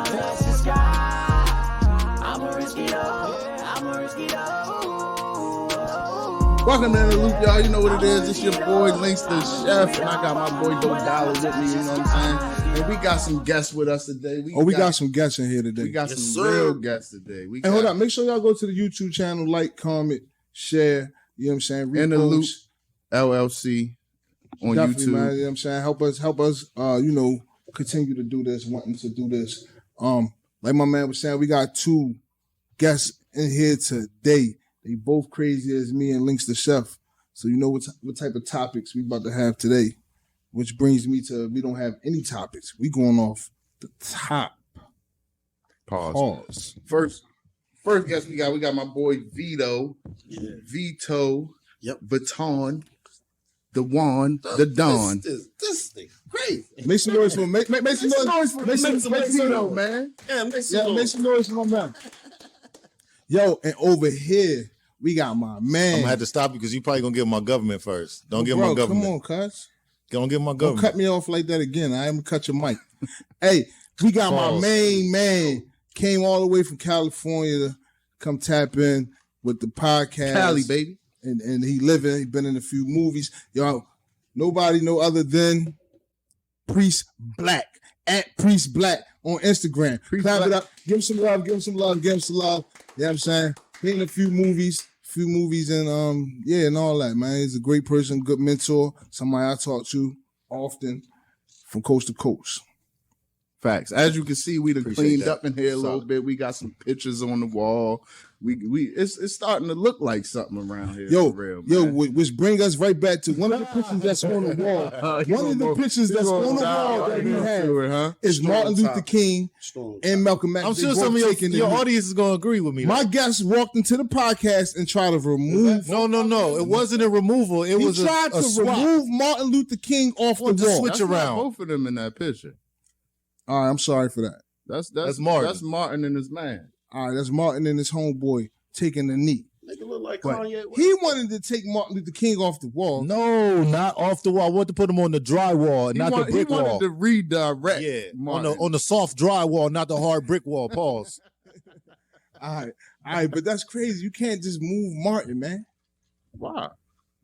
touch the sky. I'm a risky dog. I'm a risky dog. Welcome to the loop, y'all. You know what it is. It's your boy, LINXDACHEF, and I got my boy, DOLLA with me, you know what I'm saying? And we got some guests with us today. We got some guests in here today. We got some real guests today. Hold up. Make sure y'all go to the YouTube channel, like, comment, share, you know what I'm saying? Repost. In the Loop LLC on Definitely, YouTube. Man, you know what I'm saying? Help us, you know, continue to do this, wanting to do this. Like my man was saying, we got two guests in here today. They both crazy as me and LINXDACHEF. So you know what type of topics we about to have today. Which brings me to, we don't have any topics. We going off the top. Pause. First guest we got my boy VITO. Yeah. VITO. Yep. Baton. The Juan. The Don. This thing crazy. Make some noise for make some noise for VITO, man. Yeah, make some noise for my man. Yo, and over here, we got my man. I'm gonna have to stop you because you probably gonna give my government first. Don't give my government. Come on, cuz. Don't give my government. Don't cut me off like that again. I am gonna cut your mic. Hey, we got my main man. Came all the way from California to come tap in with the podcast. Cali, baby. And he been in a few movies. Y'all, nobody no other than Priest Black. At Priest Black on Instagram. Clap it up. Give him some love. Give him some love. Give him some love. You know what I'm saying? He in a few movies and and all that, man. He's a great person, good mentor, somebody I talk to often from coast to coast. Facts. As you can see, we done cleaned up in here a little bit. We got some pictures on the wall. It's starting to look like something around here. For real, man. Which bring us right back to one of the pictures that's on the wall. One of the pictures that's on the wall that we have is Martin Luther King and Malcolm X. I'm sure some of your audience is gonna agree with me. My guest walked into the podcast and tried to remove. No. It wasn't a removal. It was tried to swap. remove Martin Luther King off the wall. Switch around. Both of them in that picture. All right, I'm sorry for that. That's Martin. That's Martin and his man. All right, that's Martin and his homeboy taking the knee. Make it look like Kanye. He wanted to take Martin Luther King off the wall. No, not off the wall. I wanted to put him on the drywall, not the brick wall. He wanted to redirect. Yeah, on the soft drywall, not the hard brick wall. Pause. All right, but that's crazy. You can't just move Martin, man. Why?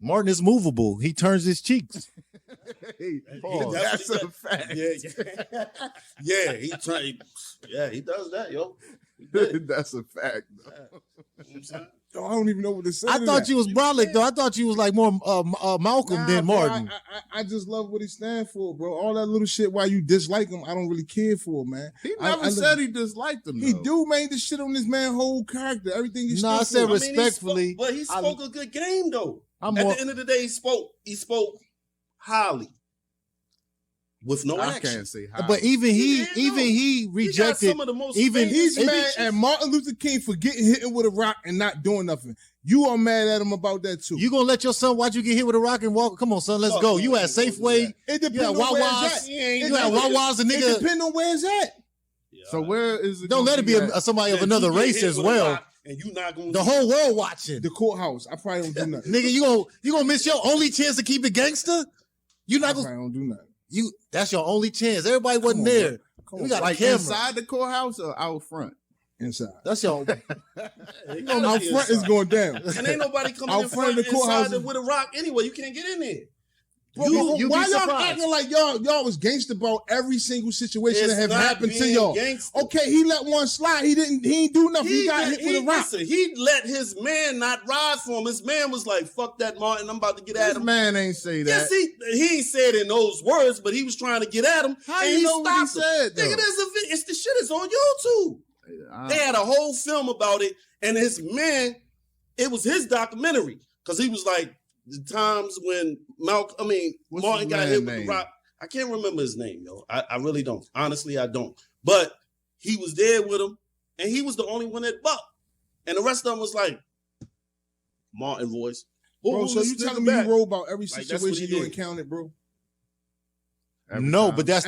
Martin is movable. He turns his cheeks. That's a fact. Yeah, he does that, yo. That's a fact. Yo, I don't even know what to say. I thought you was Brolic, though. I thought you was like more Malcolm than Martin. I just love what he stands for, bro. All that little shit why you dislike him, I don't really care for, man. He never said he disliked him, though. He do, man. This shit on this man's whole character. Everything he I said respectfully. But he spoke a good game, though. At the end of the day, he spoke highly. With no action. I can't say highly. But even he rejected. Some of the most he's mad at Martin Luther King for getting hit with a rock and not doing nothing. You are mad at him about that too. You gonna let your son watch you get hit with a rock and walk? Come on, son, let's go. You at Safeway. It depends on where it's at. You at Wawa's, a nigga. It depends on where it's at. So where is it? Don't let it be somebody of another race as well. And you not gonna the whole world watching. The courthouse. I probably don't do nothing. Nigga, you gonna miss your only chance to keep it gangster? You not gonna. I don't do nothing. That's your only chance. Everybody wasn't there. We got like a camera. Inside the courthouse or out front? Inside. That's your. Out front is going down. And ain't nobody coming in front of the courthouse with a rock anyway. You can't get in there. Bro, why y'all acting like y'all was gangster about every single situation that have happened to y'all? Gangster. Okay, he let one slide. He ain't do nothing. He got hit with a rock. Listen, he let his man not ride for him. His man was like, "Fuck that, Martin. I'm about to get at him." His man ain't say that. Yes, he ain't said in those words, but he was trying to get at him. How you know what he said? Nigga, it's the shit is on YouTube. They had a whole film about it, and his man, it was his documentary because he was like. The times when Martin got hit with the rock. I can't remember his name, yo. I really don't. Honestly, I don't. But he was there with him, and he was the only one that bucked. And the rest of them was like, Martin voice. Bro, so you telling me you roll about every situation you encountered, bro? No, but that's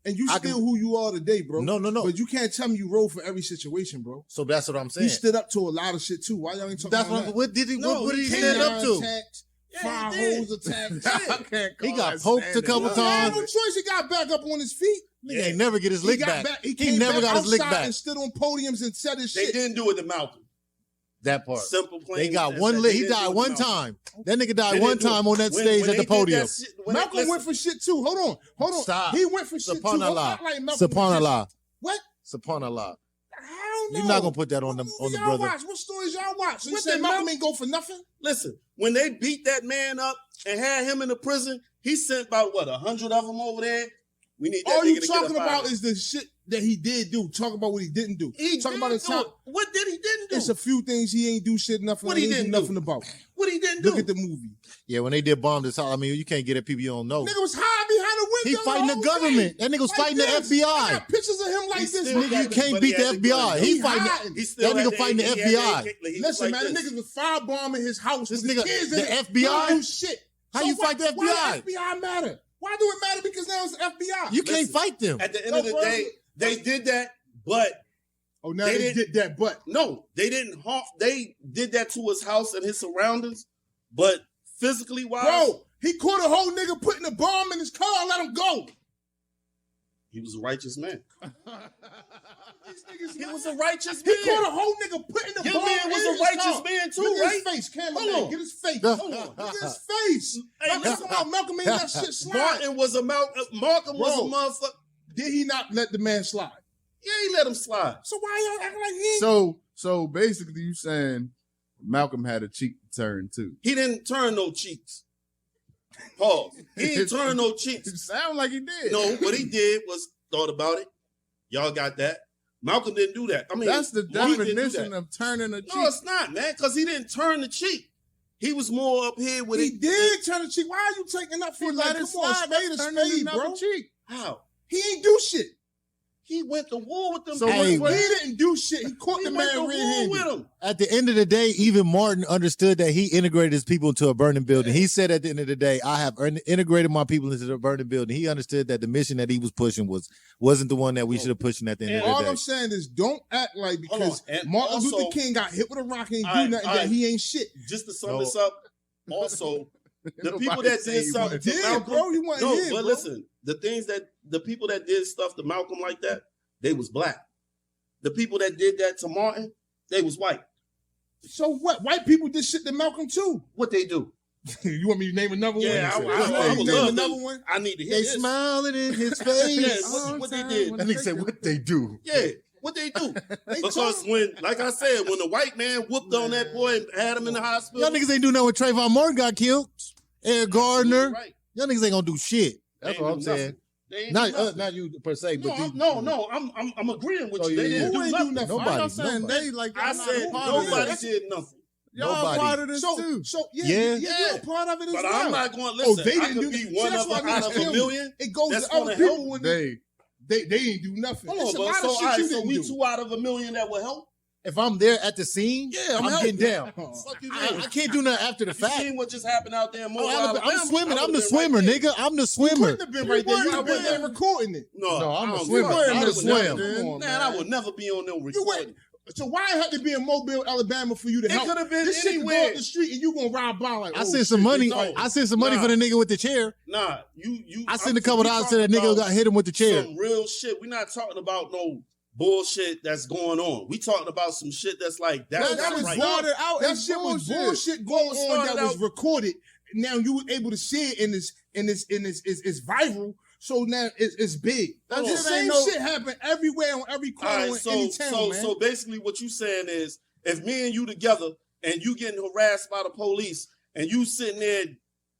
and you still who you are today, bro. No. But you can't tell me you roll for every situation, bro. So that's what I'm saying. He stood up to a lot of shit, too. Why y'all ain't talking about that? What did he stand up to? Attacks, 5 holes attacks. He got poked a couple times. He had no choice. He got back up on his feet. Nigga ain't never get his lick back. He never got his lick back. And stood on podiums and said his shit. They didn't do it to Malcolm. That part. Simple, plain. They got one lick. He died one time. That nigga died one time on that stage at the podium. Malcolm went for shit too. Hold on. Stop. He went for shit too. Subhanallah. What? Subhanallah. I don't know. You're not gonna put that on the brother. What stories y'all watch? So you said Malcolm ain't go for nothing? Listen, when they beat that man up and had him in the prison, he sent about 100 of them over there. We need that all nigga you to talking get up about is the shit that he did do. Talk about what he didn't do. He talking did about his time. What did he didn't do? It's a few things he ain't do shit nothing. What he didn't do nothing about. What he didn't do? Look at the movie. Yeah, when they did bomb this house, I mean, you can't get at people you don't know. Nigga was hiding behind the window. He fighting the government. That nigga was fighting the FBI. I got pictures of him like this. Nigga, you can't beat the FBI. He fighting. That nigga fighting the FBI. Listen, man, the niggas was firebombing his house. This nigga, the FBI. Do shit. How you fight the FBI? Why the FBI matter? Why do it matter? Because now it's the FBI. You can't fight them. At the end of the day, they did that, but now they did that, but no, they didn't harm. They did that to his house and his surroundings, but physically wise, bro, he caught a whole nigga putting a bomb in his car and let him go. He was a righteous man. He was a righteous man. He caught a whole nigga putting the Your bomb man in was a his righteous car. man too, Look at right? his face, cameraman. Hold on. Get his face. Hold Hold on. Look at his face. Hey, Listen how Malcolm made that shit slide. Martin was a Malcolm was a motherfucker. Did he not let the man slide? Yeah, he let him slide. So why y'all acting like he ain't? So basically you saying Malcolm had a cheek to turn too. He didn't turn no cheeks. Pause. He didn't turn no It cheeks. sound like he did. No, what he did was thought about it. Y'all got that. Malcolm didn't do that. I mean, that's the Martin didn't do definition that. of turning a cheek. No, it's not, man, because he didn't turn the cheek. He was more up here with He it. did turn the cheek. Why are you taking up for it? Like, come on, spade a spade, bro. Cheek. How? He ain't do shit. He went to war with them. So Hey, what- He didn't do shit. He caught he the went to man war red-handed. with him. At the end of the day, even Martin understood that he integrated his people into a burning building. He said at the end of the day, I have integrated my people into the burning building. He understood that the mission that he was pushing wasn't the one that we should have pushed at the end of All the I'm day. saying is don't act like because And Martin also- Luther King got hit with a rock and ain't Alright, do nothing alright. that he ain't shit. Just to sum No. this up, also, the people Nobody that say did he something to did, Malcolm, bro. You wasn't no, here, but bro. listen, the people that did stuff to Malcolm like that, they was black. The people that did that to Martin, they was white. So what? White people did shit to Malcolm too. What they do? You want me to name another Yeah, one? I would name love another to. one. I need to hear They this. smiling in his Yeah, face. what they did. That nigga said, what they do? Yeah, what they do? Because when, like I said, when the white man whooped on that boy and had him in the hospital, Y'all niggas ain't do nothing when Trayvon Martin got killed. Eric Gardner. right? Y'all niggas ain't gonna do shit. That's They what ain't I'm do saying. nothing. They ain't do nothing. Not you per se, but No, I'm agreeing with Oh, you. yeah, They yeah. didn't Who do ain't do nothing. nothing? Nobody. I'm saying Nobody. they like I y'all not said a part of nobody this. did nothing. Y'all Nobody. part of this So too. yeah, Yeah. you're a part of it as But well. I'm not going to listen. they I didn't could do be that. one See, that's of why them out niggas of kill a me. million. It goes That's to other gonna people help. when They they ain't do nothing. Hold It's on, a but lot so, of all shit right, you so didn't we do. 2 out of a million that will help. if I'm there at the scene, Yeah, I'm helping. getting down. Fuck you, I mean? can't do nothing after the You fact. seen what just happened out there in Mobile, I'm Alabama? swimming. I I'm the would've been swimmer, right there. nigga. I'm the You swimmer. couldn't have been right there. You would have been there recording it. No, No, I'm I a don't swimmer. give a- I'm I a would swimmer. never- Come on, Man, I would never be on them You recording. went. So why it had to be in Mobile, Alabama for you to It help? could have been This shit could go anywhere. up the street and you gonna ride by like. I oh, sent some shit, money. they talking. I sent some money Nah. for the nigga with the chair. Nah, you. I sent a couple dollars to that nigga who got hit him with the chair. Some real shit. We're not talking about no bullshit that's going on. We talking about some shit that's like that's That not was right. started out That as shit was bullshit. bullshit going on started that was out- recorded. Now you were able to see it in this it's viral. So now it's big. That The shit same ain't no- shit happen everywhere on every All corner right, in any town, man. so basically, what you saying is, if me and you together and you getting harassed by the police and you sitting there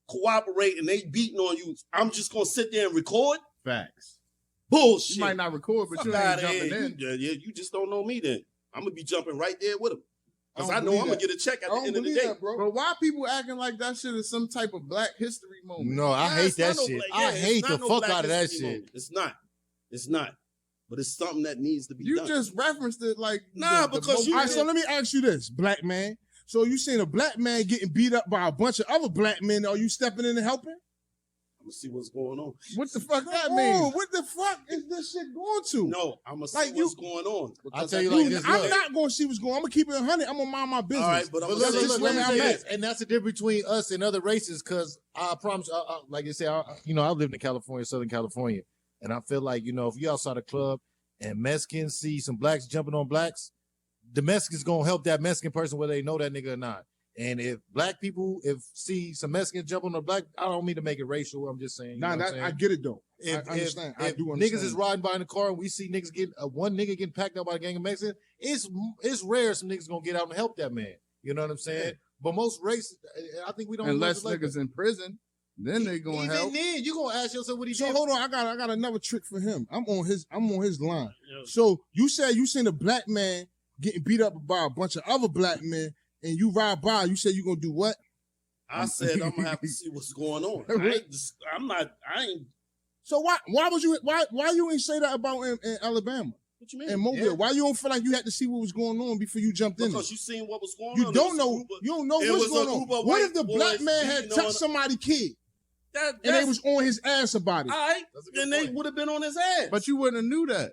cooperating, they beating on you, I'm just gonna sit there and record? Facts. Bullshit. You might not record, but Fuck you ain't outta jumping here. in. You just don't know me then. I'm gonna be jumping right there with him. Because I I don't know I'm believe gonna get a check I at the don't end of the believe day. that, bro. But why people acting like that shit is some type of Black History moment? No, I Nah, hate it's not that no shit. black- I yeah, it's hate not the no fuck Black out of that History shit. moment. It's not. But it's something that needs to be You done. just referenced it like Nah, because you- All right, so let me ask you this, black man. So you seen a black man getting beat up by a bunch of other black men? Are you stepping in and helping? I'm gonna see what's going on. what the fuck that Oh, mean? what the fuck is this shit going to? No, I'm gonna see Like what's going on. I'll Because tell you I like do- this, I'm look. not going to see what's going on. I'm going to keep it 100. I'm going to mind my business. All right, but I'm But gonna look, say look, this. let me where say I'm this, and that's the difference between us and other races. Because I promise, like you say, I lived in California, Southern California, And I feel like, you know, if you outside the club and Mexicans see some blacks jumping on blacks, the Mexicans gonna help that Mexican person whether they know that nigga or not. And if black people see some Mexicans jump on a black, I don't mean to make it racial. I'm just saying. Nah, I get it though. I understand. I If do understand. niggas is riding by in the car and we see niggas getting one nigga getting packed up by a gang of Mexicans, it's rare some niggas gonna get out and help that man. You know what I'm saying? Yeah. But most races, I think we don't. Unless niggas in prison, then they gonna help. Even then, you gonna ask yourself what he did. So hold on, I got another trick for him. I'm on his line. Yeah. So you said you seen a black man getting beat up by a bunch of other black men, and you ride by. You said you gonna do what? I said I'm gonna have to see what's going on. I ain't. So why you ain't say that about in Alabama? What you mean? And Mobile. Yeah. Why you don't feel like you had to see what was going on before you jumped in? Because you seen what was going on. You don't know what's going on. What if the black man had touched somebody's kid? And they was on his ass about it. All right, then they would have been on his ass. But you wouldn't have knew that.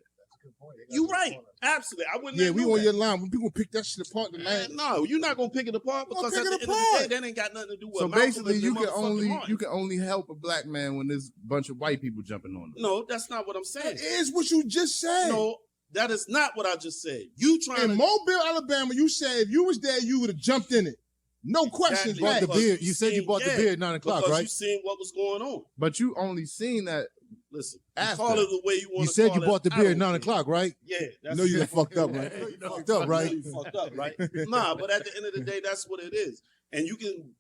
You right. Absolutely. I wouldn't. Yeah, we on your line. When people pick that shit apart tonight. No, you're not gonna pick it apart because at the end of the day, that ain't got nothing to do with. So basically, you can only help a black man when there's a bunch of white people jumping on him. No, that's not what I'm saying. That is what you just said. No, that is not what I just said. You trying in Mobile, Alabama? You said if you was there, you would have jumped in it. No questions. Bought the beer. You said you bought the beer at 9 o'clock, right? You seen what was going on. But you only seen that. Listen, call it the way you want to. You said you bought the beer at 9 o'clock, right? Yeah. No, you got fucked up, right? You fucked up, right? You fucked up, right? Nah, but at the end of the day, that's what it is. And you can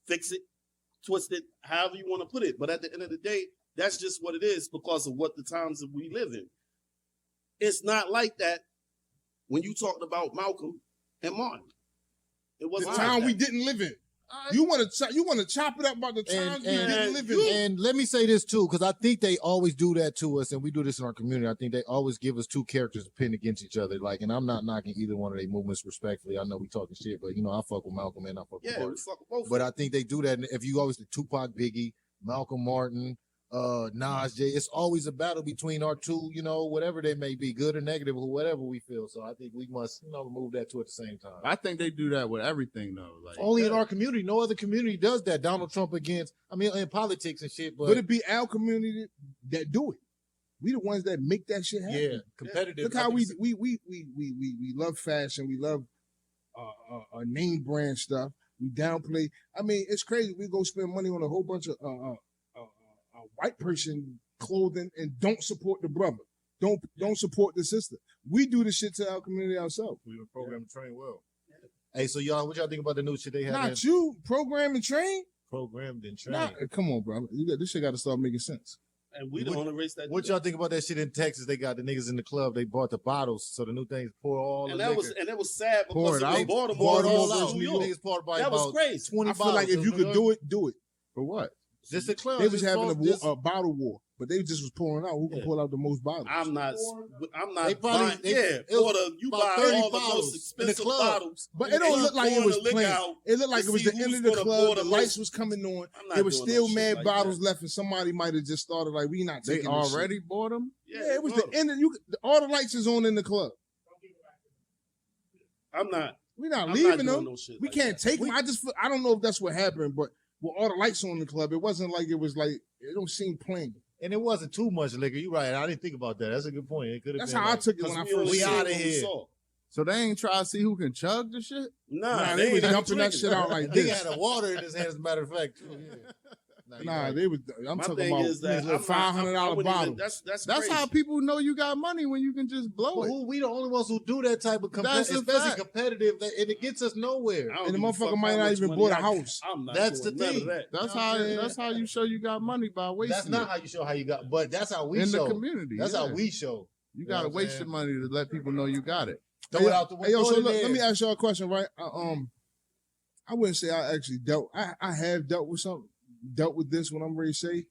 fix it, twist it, however you want to put it. But at the end of the day, that's just what it is because of what the times that we live in. It's not like that when you talked about Malcolm and Martin. It wasn't the time we didn't live in. You want to chop it up about the times we didn't live in. And let me say this too, because I think they always do that to us, and we do this in our community. I think they always give us two characters to pin against each other. Like, and I'm not knocking either one of their movements respectfully. I know we talking shit, but you know I fuck with Malcolm and I fuck with Martin. Fuck with both. But I think they do that. And if you always the Tupac, Biggie, Malcolm, Martin, Nas, Jay, it's always a battle between our two, you know, whatever they may be, good or negative or whatever we feel. So I think we must, you know, move that to at the same time. I think they do that with everything though. Like only in our community. No other community does that. Donald Trump against, I mean, in politics and shit. But it be our community that do it. We the ones that make that shit happen. Yeah, competitive. Look how we love fashion. We love name brand stuff. We downplay. I mean, it's crazy. We go spend money on a whole bunch of white person clothing and don't support the brother. Don't support the sister. We do the shit to our community ourselves. We were programmed to train well. Hey, so y'all, what y'all think about the new shit they have? Not you, program and train? Programmed and trained. Come on, bro. This shit got to start making sense. And we the only race that. What y'all think about that shit in Texas? They got the niggas in the club. They bought the bottles, so the new things pour all the liquor. That was sad because they bought them all out. New York. That was crazy. 20 I feel like if you could do it, do it. For what? Just a club. They was having a bottle war, but they just was pouring out. Who can pull out the most bottles? I'm not. They probably, you buy all the most expensive bottles, but it don't look like it was planned. It looked like it was the end of the club. The lights was coming on. There was still mad bottles left, and somebody might have just started like, "We not taking." They already bought them. Yeah, it was the end of all the lights is on in the club. I'm not. We're not leaving them. We can't take them. I don't know if that's what happened, but. With all the lights on in the club, it wasn't like it was like it don't seem plain. And it wasn't too much liquor. You're right. I didn't think about that. That's a good point. It could have. That's been how I took it when I first. We out of here. So they ain't try to see who can chug the shit. Nah, they was dumping that shit out like this. He had a water in his hand, as a matter of fact. Nah, they was. I'm talking about $500 bottle. That's how people know you got money when you can just blow it. We the only ones who do that type of especially competitive, and it gets us nowhere. And the motherfucker might not even bought a house. That's the thing. That's how you show you got money by wasting. That's not how you show how you got, but that's how we show. In the community. That's how we show. You gotta waste your money to let people know you got it. Throw it out the window. Hey, so look, let me ask y'all a question, right? I wouldn't say I actually dealt. I have dealt with this when I'm ready to say,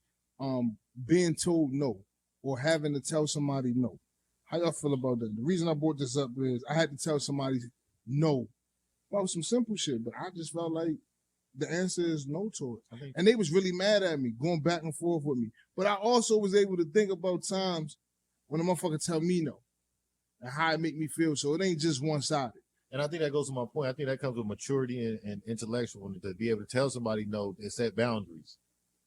being told no or having to tell somebody no. How y'all feel about that? The reason I brought this up is I had to tell somebody no about some simple shit, but I just felt like the answer is no to it. And they was really mad at me, going back and forth with me. But I also was able to think about times when a motherfucker tell me no and how it make me feel. So it ain't just one-sided. And I think that goes to my point. I think that comes with maturity and intellectual to be able to tell somebody no and set boundaries.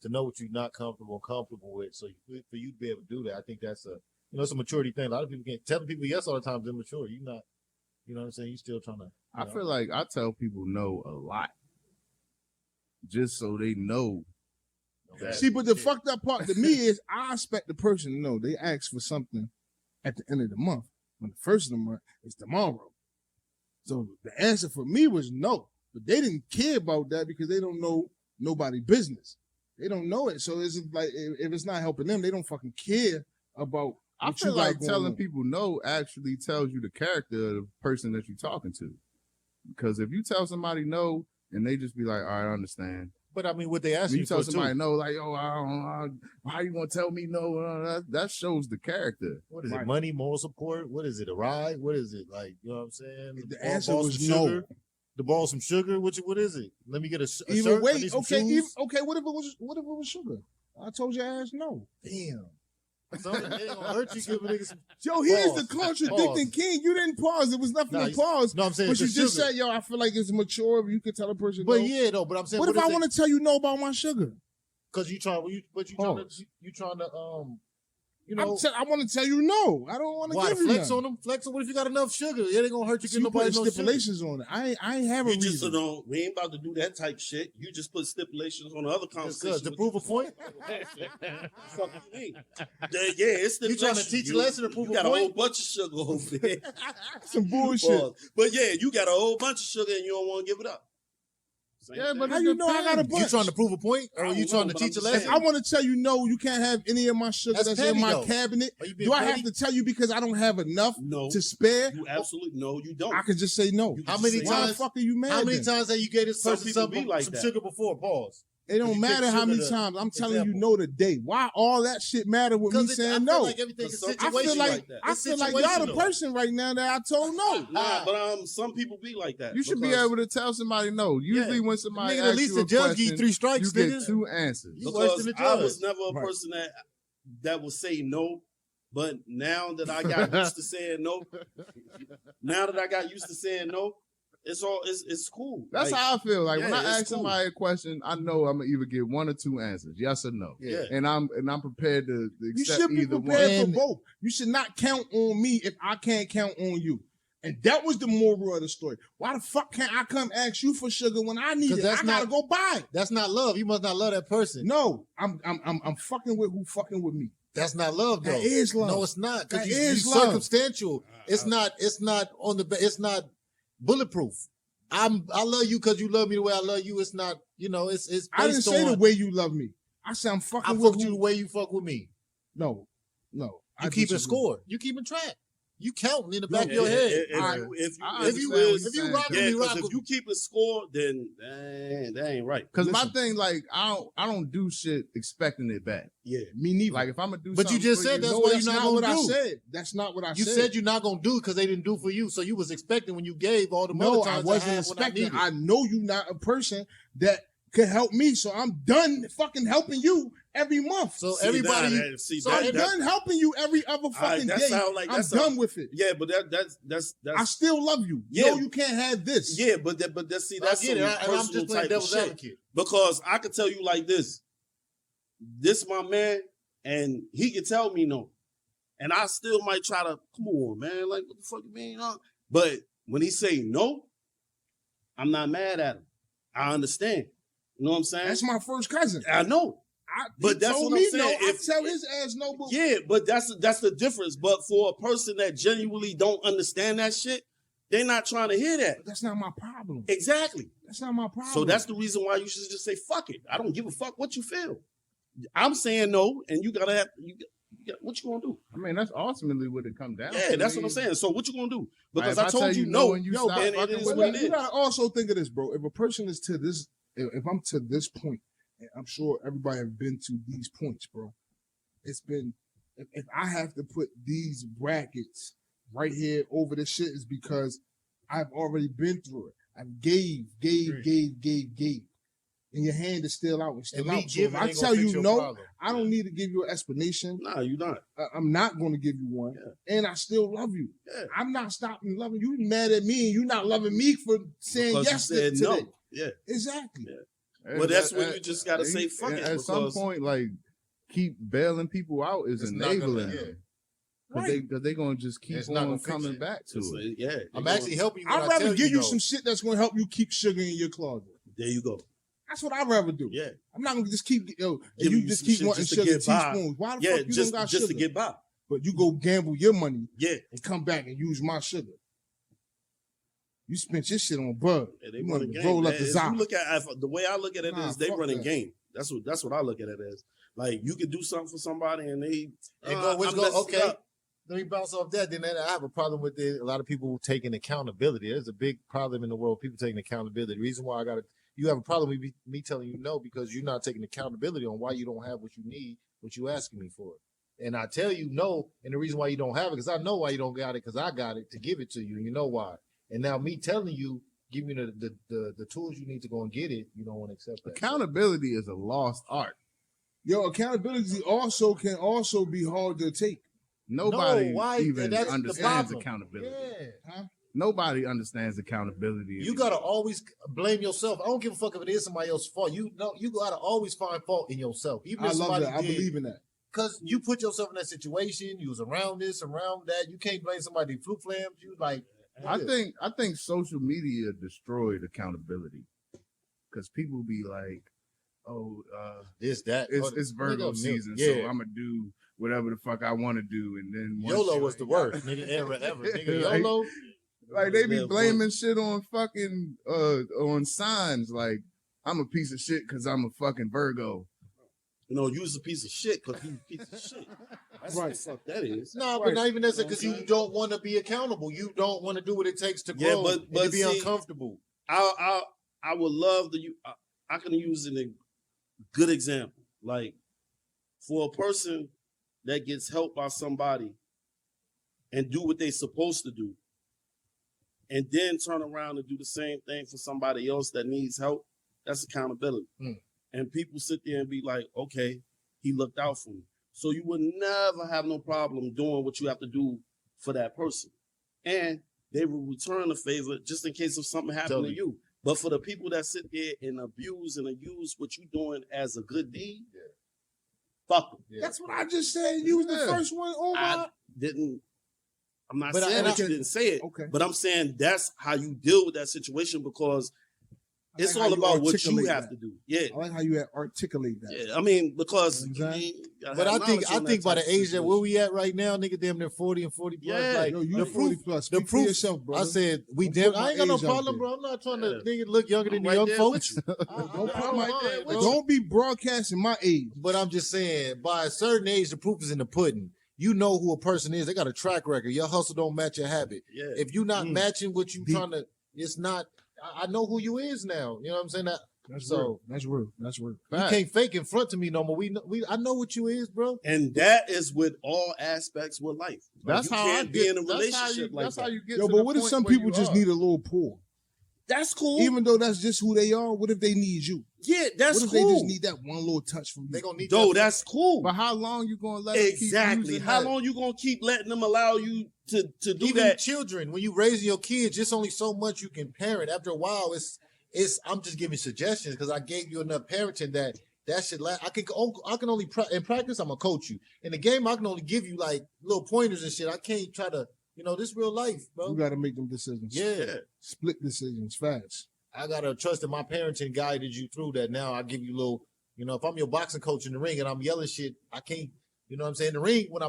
to know what you're not comfortable with. So for you to be able to do that, I think that's it's a maturity thing. A lot of people can't telling people yes all the time is immature. You're not, you know what I'm saying? You still trying to. I feel like I tell people no a lot, just so they know. See, but the fucked up part to me is I expect the person to know they ask for something at the end of the month. When the first of the month is tomorrow. So the answer for me was no. But they didn't care about that because they don't know nobody's business. They don't know it. So it's like if it's not helping them, they don't fucking care about I feel like telling people no actually tells you the character of the person that you're talking to. Because if you tell somebody no and they just be like, all right, I understand. But I mean, what they ask you tell somebody no, like, oh, how you gonna tell me no? That shows the character. What is it? Money, moral support? What is it? A ride? What is it? Like, you know what I'm saying? The answer was no. To borrow some sugar? What is it? Let me get a either shirt. way, okay, what if it was sugar? I told your ass no. Damn. Something ain't gonna hurt you. Give a nigga some. Yo, here's the contradicting king. You didn't pause. It was nothing to pause. No, I'm saying, but you just said, yo, I feel like it's mature. You can tell a person. But no. yeah, no. But I'm saying, what if I want to tell you no about my sugar? Because you trying to I want to tell you no. I don't want to give you flex on them. Flex on. What if you got enough sugar? It ain't gonna hurt you. Get nobody no stipulations on it. I ain't have a reason. Just we ain't about to do that type shit. You just put stipulations on the other conversations to prove a point. Fuck you mean? It's stipulations. You trying to teach a lesson to prove a point? You got a whole bunch of sugar over there. Some bullshit. But yeah, you got a whole bunch of sugar and you don't want to give it up. Yeah, but how you know I got a bunch? You trying to prove a point, or you trying to teach a lesson? I want to tell you no, you can't have any of my sugar that's in my cabinet. Do I have to tell you because I don't have enough to spare? You absolutely no, you don't. I could just say no. How many times? Why the fuck are you mad? How many times have you gave this person some that. sugar before? Pause. It don't matter how many times. I'm telling you no today. Why all that shit matter with me saying no? Like everything is I feel like y'all the person right now that I told no. Nah, but some people be like that. You should be able to tell somebody no. Usually when somebody asks at least you a the judge question, give 3 strikes, you get 2 answers. Because I was never a person that would say no. But now that I got used to saying no, it's cool. That's how I feel. Like when I ask somebody a question, I know I'm gonna either get 1 or 2 answers, yes or no. Yeah. And I'm prepared to accept you should be either prepared one. for both. You should not count on me if I can't count on you. And that was the moral of the story. Why the fuck can't I come ask you for sugar when I need it? I gotta go buy it. That's not love. You must not love that person. No, I'm fucking with who fucking with me. That's not love, though. That is love. No, it's not. Because it's circumstantial. It's not on the. It's not bulletproof. I love you because you love me the way I love you. It's not. It's. I didn't say the way you love me. I said I'm fucking with you the way you fuck with me. No. You keeping score. You keeping track. You counting in the back of your head. If you keep a score, then that ain't right. Because my thing, like, I don't do shit expecting it back. Yeah, me neither. Like if I'm gonna do, but you just said that's what you're not gonna do. I said that's not what I said. You said you're not gonna do it because they didn't do for you. So you was expecting when you gave all the money. No, I wasn't expecting. I know you're not a person that could help me, so I'm done fucking helping you every month. So everybody, I'm done helping you every other fucking day. I'm done with it. Yeah, but that's. I still love you. Yeah, no, you can't have this. Yeah, but that's some I'm just playing devil's advocate. Because I could tell you like this. This my man, and he can tell me no, and I still might try to come on, man. Like what the fuck you mean? But when he say no, I'm not mad at him. I understand. You know what I'm saying? That's my first cousin. I know. But that's what I'm saying. No, I tell his ass no. But yeah, but that's the difference. But for a person that genuinely don't understand that shit, they're not trying to hear that. But that's not my problem. Exactly. That's not my problem. So that's the reason why you should just say fuck it. I don't give a fuck what you feel. I'm saying no, and you gotta have what you gonna do? I mean, that's ultimately what it comes down to. Yeah, that's what I'm saying. So what you gonna do? Because I told you no, and it is what it is. You gotta also think of this, bro. If a person is to this, if I'm to this point, and I'm sure everybody have been to these points, bro. It's been, if I have to put these brackets right here over this shit, is because I've already been through it. I gave. And your hand is still out and still out. So if I tell you no, I don't need to give you an explanation. No, you not. I'm not going to give you one. Yeah. And I still love you. Yeah. I'm not stopping loving you. You mad at me and you not loving me for saying yes to no. today. Yeah. Exactly. Yeah. Well, that's when you just gotta say fuck it. At some point, like keep bailing people out is enabling them. Because they're gonna just keep on coming back to it. Yeah, I'm actually helping you. I'd rather give you some shit that's gonna help you keep sugar in your closet. There you go. That's what I'd rather do. Yeah, I'm not gonna just keep you just keep wanting sugar teaspoons. Why the fuck you don't got sugar? Just to get by. But you go gamble your money, and come back and use my sugar. You spent your shit on bud. Yeah, they you run a game. roll up the you look at the way I look at it is they run a game. That's what I look at it as. Like you could do something for somebody and they okay. Let me bounce off that. Then I have a problem with a lot of people taking accountability. There's a big problem in the world. People taking accountability. The reason why you have a problem with me telling you no because you're not taking accountability on why you don't have what you need, what you asking me for. And I tell you no, and the reason why you don't have it because I know why you don't got it because I got it to give it to you, and you know why. And now me telling you, give you the tools you need to go and get it, you don't want to accept that. Accountability is a lost art. Yo, accountability can also be hard to take. Nobody even understands accountability. Yeah. Huh? Nobody understands accountability. You gotta always blame yourself. I don't give a fuck if it is somebody else's fault. You gotta always find fault in yourself. Even if I love that. I believe in that. Because you put yourself in that situation, you was around this, around that. You can't blame somebody who flu flams you. Like, I think social media destroyed accountability because people be like, "Oh, it's Virgo season, so I'm gonna do whatever the fuck I want to do," and then YOLO was the worst, nigga, ever, nigga. YOLO, like they be blaming shit on fucking on signs. Like I'm a piece of shit because I'm a fucking Virgo. You's a piece of shit because you a piece of shit. That's what the fuck that is. No, but not even that because you don't want to be accountable. You don't want to do what it takes to grow but to be uncomfortable. I would love to. I can use a good example. Like for a person that gets helped by somebody and do what they're supposed to do, and then turn around and do the same thing for somebody else that needs help, that's accountability. And people sit there and be like, okay, he looked out for me. So you would never have no problem doing what you have to do for that person. And they will return the favor just in case of something happened to you. But for the people that sit there and abuse and use what you're doing as a good deed, fuck them. Yeah. That's what I just said. You was the first one on my... I'm not saying that you didn't say it, but I'm saying that's how you deal with that situation because it's all about what you have to do. Yeah, I like how you articulate that. Yeah, I mean because. But I think by the age that where we at right now, nigga, damn near 40 and 40 plus. Yeah, like you 40 plus. The proof. Yourself, bro. I said I ain't got no problem, bro. I'm not trying to nigga look younger than the young folks. Don't be broadcasting my age. But I'm just saying, by a certain age, the proof is in the pudding. You know who a person is. They got a track record. Your hustle don't match your habit. Yeah. If you're not matching what you trying to, it's not. I know who you is now. You know what I'm saying? That's real. That's real. You can't fake in front of me no more. I know what you is, bro. And that is with all aspects with life. That's how I be in a relationship like that. That's how you get. Yo, but what if some people just need a little pull? That's cool. Even though that's just who they are, what if they need you? Yeah, that's cool. What if they just need that one little touch from you? They gonna need that's cool. But how long you gonna let them keep using How long you gonna keep letting them allow you to do even that? Children, when you raising your kids, it's only so much you can parent. After a while, it's. I'm just giving suggestions because I gave you enough parenting that should last. I can only in practice. I'm gonna coach you in the game. I can only give you like little pointers and shit. I can't try to. This real life, bro. You got to make them decisions. Yeah, split decisions fast. I gotta trust that my parenting guided you through that. Now I give you little, if I'm your boxing coach in the ring and I'm yelling shit, I can't, you know what I'm saying? In the ring, when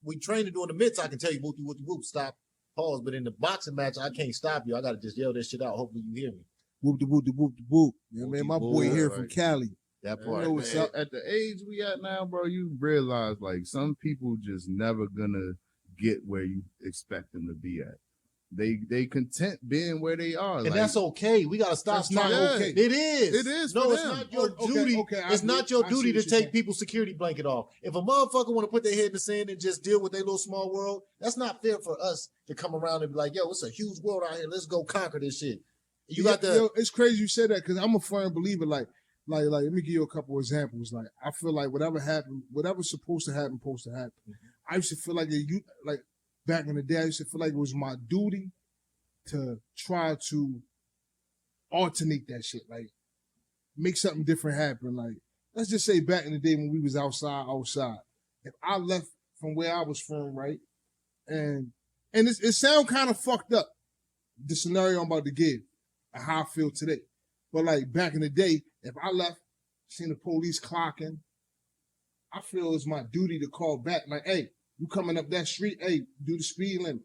we train to do in the mitts, I can tell you whoop, stop, pause. But in the boxing match, I can't stop you. I gotta just yell that shit out. Hopefully you hear me. Whoop. You know what I mean? My boy here from Cali. That part. At the age we at now, bro, you realize like some people just never gonna get where you expect them to be at. They content being where they are, and that's okay. We gotta stop. That's not okay. It is. It is. No, it's not your duty. It's not your duty to take people's security blanket off. If a motherfucker want to put their head in the sand and just deal with their little small world, that's not fair for us to come around and be like, "Yo, it's a huge world out here. Let's go conquer this shit." It's crazy you said that because I'm a firm believer. Like, let me give you a couple examples. Like, I feel like whatever's supposed to happen, I used to feel like back in the day, I used to feel like it was my duty to try to alternate that shit. Like, make something different happen. Like, let's just say back in the day when we was outside. If I left from where I was from, right, and it sound kind of fucked up, the scenario I'm about to give, and how I feel today. But like back in the day, if I left, seen the police clocking, I feel it's my duty to call back. Like, hey, you coming up that street, hey, do the speed limit.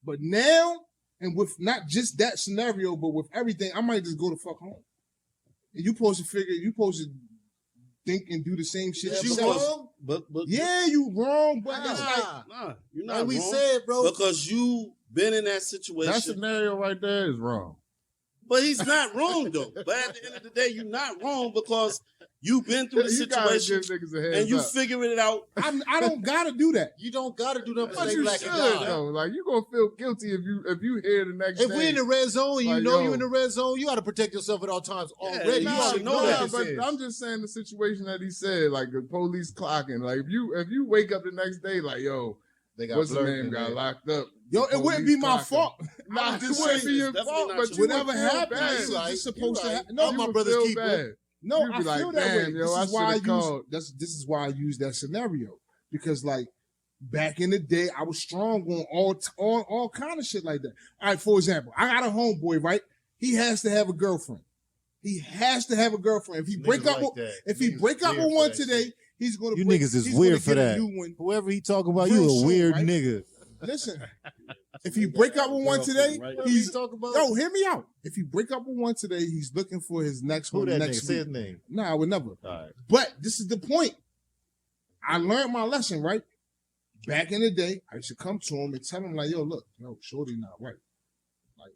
But now, and with not just that scenario, but with everything, I might just go the fuck home. And you supposed to think and do the same shit. You wrong, but yeah, you wrong, but it's like, nah, you're not Like we wrong, said, bro. because you been in that situation. That scenario right there is wrong. But he's not wrong though. But at the end of the day, you're not wrong because you've been through the You gotta situation give niggas a heads and you up. figuring it out. I don't gotta do that. You don't gotta do nothing. But you should though. Like you gonna feel guilty if you hear the next If day. we in the red zone, and you Like, know yo. you in the red zone, you gotta protect yourself at all times. Already, you you should already know know that. that. but This is. I'm just saying the situation that he said, like the police clocking. Like if you wake up the next day, like yo, They got what's the blurred name in got there. locked up. Yo, The it wouldn't be police my clocking. fault. Nah, I'm it just wouldn't be saying, your it's fault, definitely but not you whatever would feel happened, bad. it's Right. just supposed to You're happen. right. All No, my You brothers feel keep bad. it. no, You I be like, feel that way. damn, yo, This I is why I should've called. use this is why I use that scenario, because like back in the day, I was strong on all kind of shit like that. All right, for example, I got a homeboy, right? He has to have a girlfriend. He has to have a girlfriend. If he break up, with one today, he's gonna. You break, niggas is he's weird gonna for get a that. new one. Whoever he talking about, Real you a soon, weird right? nigga. Listen, if he break up with one today, Right. he's talking about. yo. Hear me out. If he break up with one today, he's looking for his next Who one that nigga? next Say week. his name. Nah, I would never. All right. But this is the point. I learned my lesson, right? Back in the day, I used to come to him and tell him, like, yo, look, shorty not right. Like,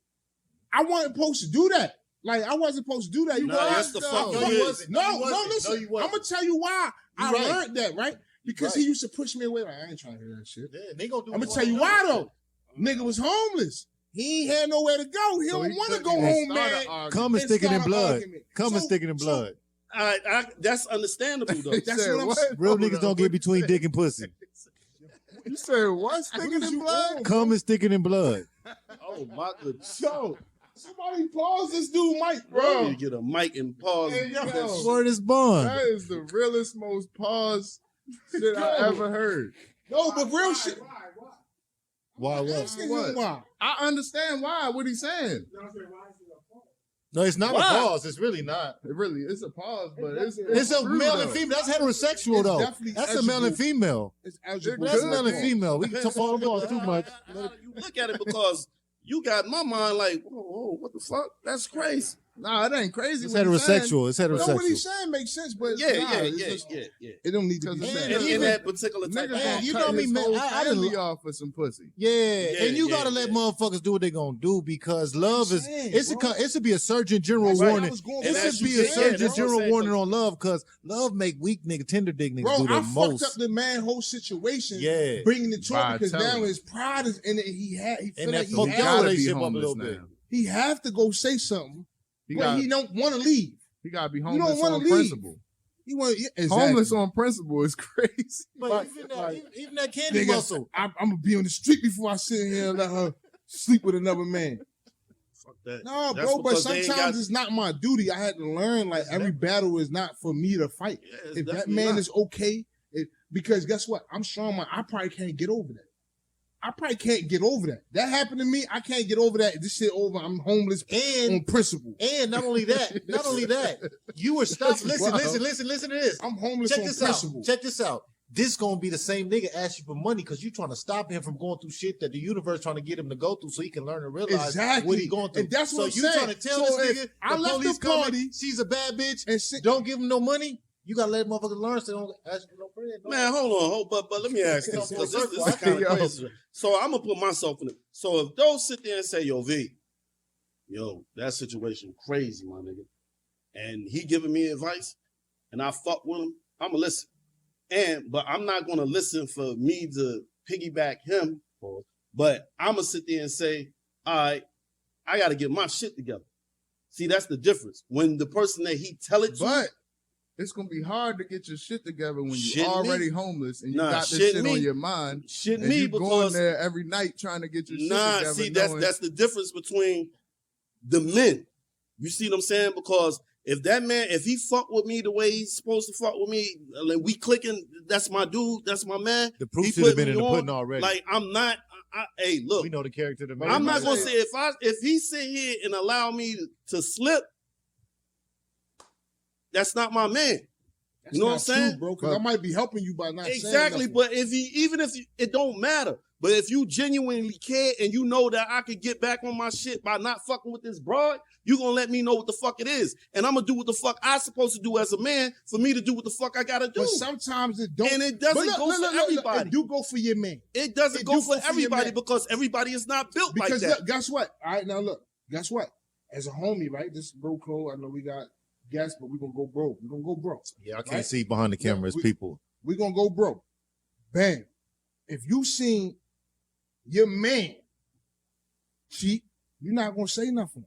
I wasn't supposed to do that. Like, I wasn't supposed to do that. You Nah, that's the fuck No, you you is. wasn't. No, you wasn't. listen. No, you I'm wasn't. gonna tell you why I right. learned that, right? Because Right. he used to push me away. Like, I ain't trying to hear that shit. Yeah, they gonna do I'm it gonna tell you why though. Nigga was homeless. He ain't had nowhere to go. He don't want to go home, man. Come and and stick it in start an blood. argument. Come and So- stick it in so- blood. That's understandable though. That's what I'm saying. Real niggas don't get between dick and pussy. You said what? What Sticking is in you blood? on? Come and stick it in blood. Oh my goodness. Yo, somebody pause this dude, Mike, Bro, bro. you get a mic and pause. Hey, yo. Word is bond. That is the realest, most paused shit I ever heard. No, but real shit. Why what? Asking What? him why. I understand why. What he's saying. No, it's not Why? a pause. It's really not. It really, it's a pause, but it's It's a true, male though. and female. That's heterosexual It's though. definitely That's a male and eligible. female. It's eligible. That's Good. male and female. We can talk all pause too much. You look at it because you got my mind like, whoa, what the fuck? That's crazy. Nah, it ain't crazy. It's what he's saying. heterosexual. It's No, what heterosexual. he's saying makes sense, but Yeah, nah, yeah, it's yeah, just- yeah. It don't need to be Because said. And In even- that particular type Niggas of Man, gonna you cut know me, his man. whole I done- family off for some pussy. Yeah, Yeah, and you yeah, gotta let yeah. motherfuckers do what they gonna do because love is saying, it's bro. it should be a Surgeon General That's what I warning. was going It with. And should that's be you a said, Surgeon that's what I'm General saying, warning though. on love because love make weak niggas, tender dick niggas Bro, do the I most. fucked up the man whole situation. Yeah. Bringing it to By him because telling now him. his pride is in it. He feel And like that he fucked He your have, gotta be relationship up a homeless little now. bit. he have to go say something, He but got he don't want to leave. he got to be don't homeless wanna on leave. principle. He want exactly. Homeless on principle is crazy. But Like- even that, like- even that candy Nigga, muscle. I'm gonna be on the street before I sit here and let her sleep with another man. Fuck that. No, That's bro, but because they ain't sometimes got- it's not my duty. I had to learn like every battle is not for me to fight. Yeah, it's If that definitely man not. is okay, because guess what? I'm strong. I probably can't get over that. I probably can't get over that. That happened to me. I can't get over that. This shit over. I'm homeless And on principle. not only that, you were stopped. Listen, Wow. listen to this. I'm homeless Check on this principle. out. Check this out. This gonna be the same nigga ask you for money because you trying to stop him from going through shit that the universe trying to get him to go through so he can learn and realize Exactly. what he going through. And that's what so I'm you saying. trying to tell So this if nigga I the left police the coming, party she's a bad bitch, and sit, don't give him no money. You gotta let motherfuckers learn so they don't ask you for no bread. No. Man, hold on, but let me ask this because this is kind Yo. of crazy. So I'm gonna put myself in it. So if those sit there and say, "Yo, V, yo, that situation crazy, my nigga," and he giving me advice, and I fuck with him, I'ma listen. But I'm not gonna listen for me to piggyback him. But I'ma sit there and say, "All right, I gotta get my shit together." See, that's the difference. When the person that he tell it to, But it's gonna be hard to get your shit together when Shit you're me. already homeless and you Nah, got this shit shit me. on your mind. shit And me you going because there every night trying to get your shit nah, together. see, knowing- that's the difference between the men. You see what I'm saying? Because If that man, if he fuck with me the way he's supposed to fuck with me, like we clicking, that's my dude, that's my man. The proof He should have put been in me the on. pudding already. Like I'm not. Hey, look, we know the character of the man. I'm not gonna say if he sit here and allow me to slip, that's not my man. That's You know not what I'm saying? true, bro? Because I might be helping you by not saying Exactly, nothing. but even if it don't matter, but if you genuinely care and you know that I could get back on my shit by not fucking with this broad, you gonna let me know what the fuck it is, and I'm gonna do what the fuck I supposed to do as a man for me to do what the fuck I gotta do. But sometimes it don't. And it doesn't go for everybody. It do go for your man. It doesn't It go do for go for your everybody man. because everybody is not built Because like that. look, guess what? All right, now look. Guess what? As a homie, right? This is bro code. I know we got guests, but we're gonna go broke. We're gonna go broke. Yeah, I can't Right? see behind the camera as people. We're gonna go broke. Bam. If you seen your man cheat, you're not gonna say nothing.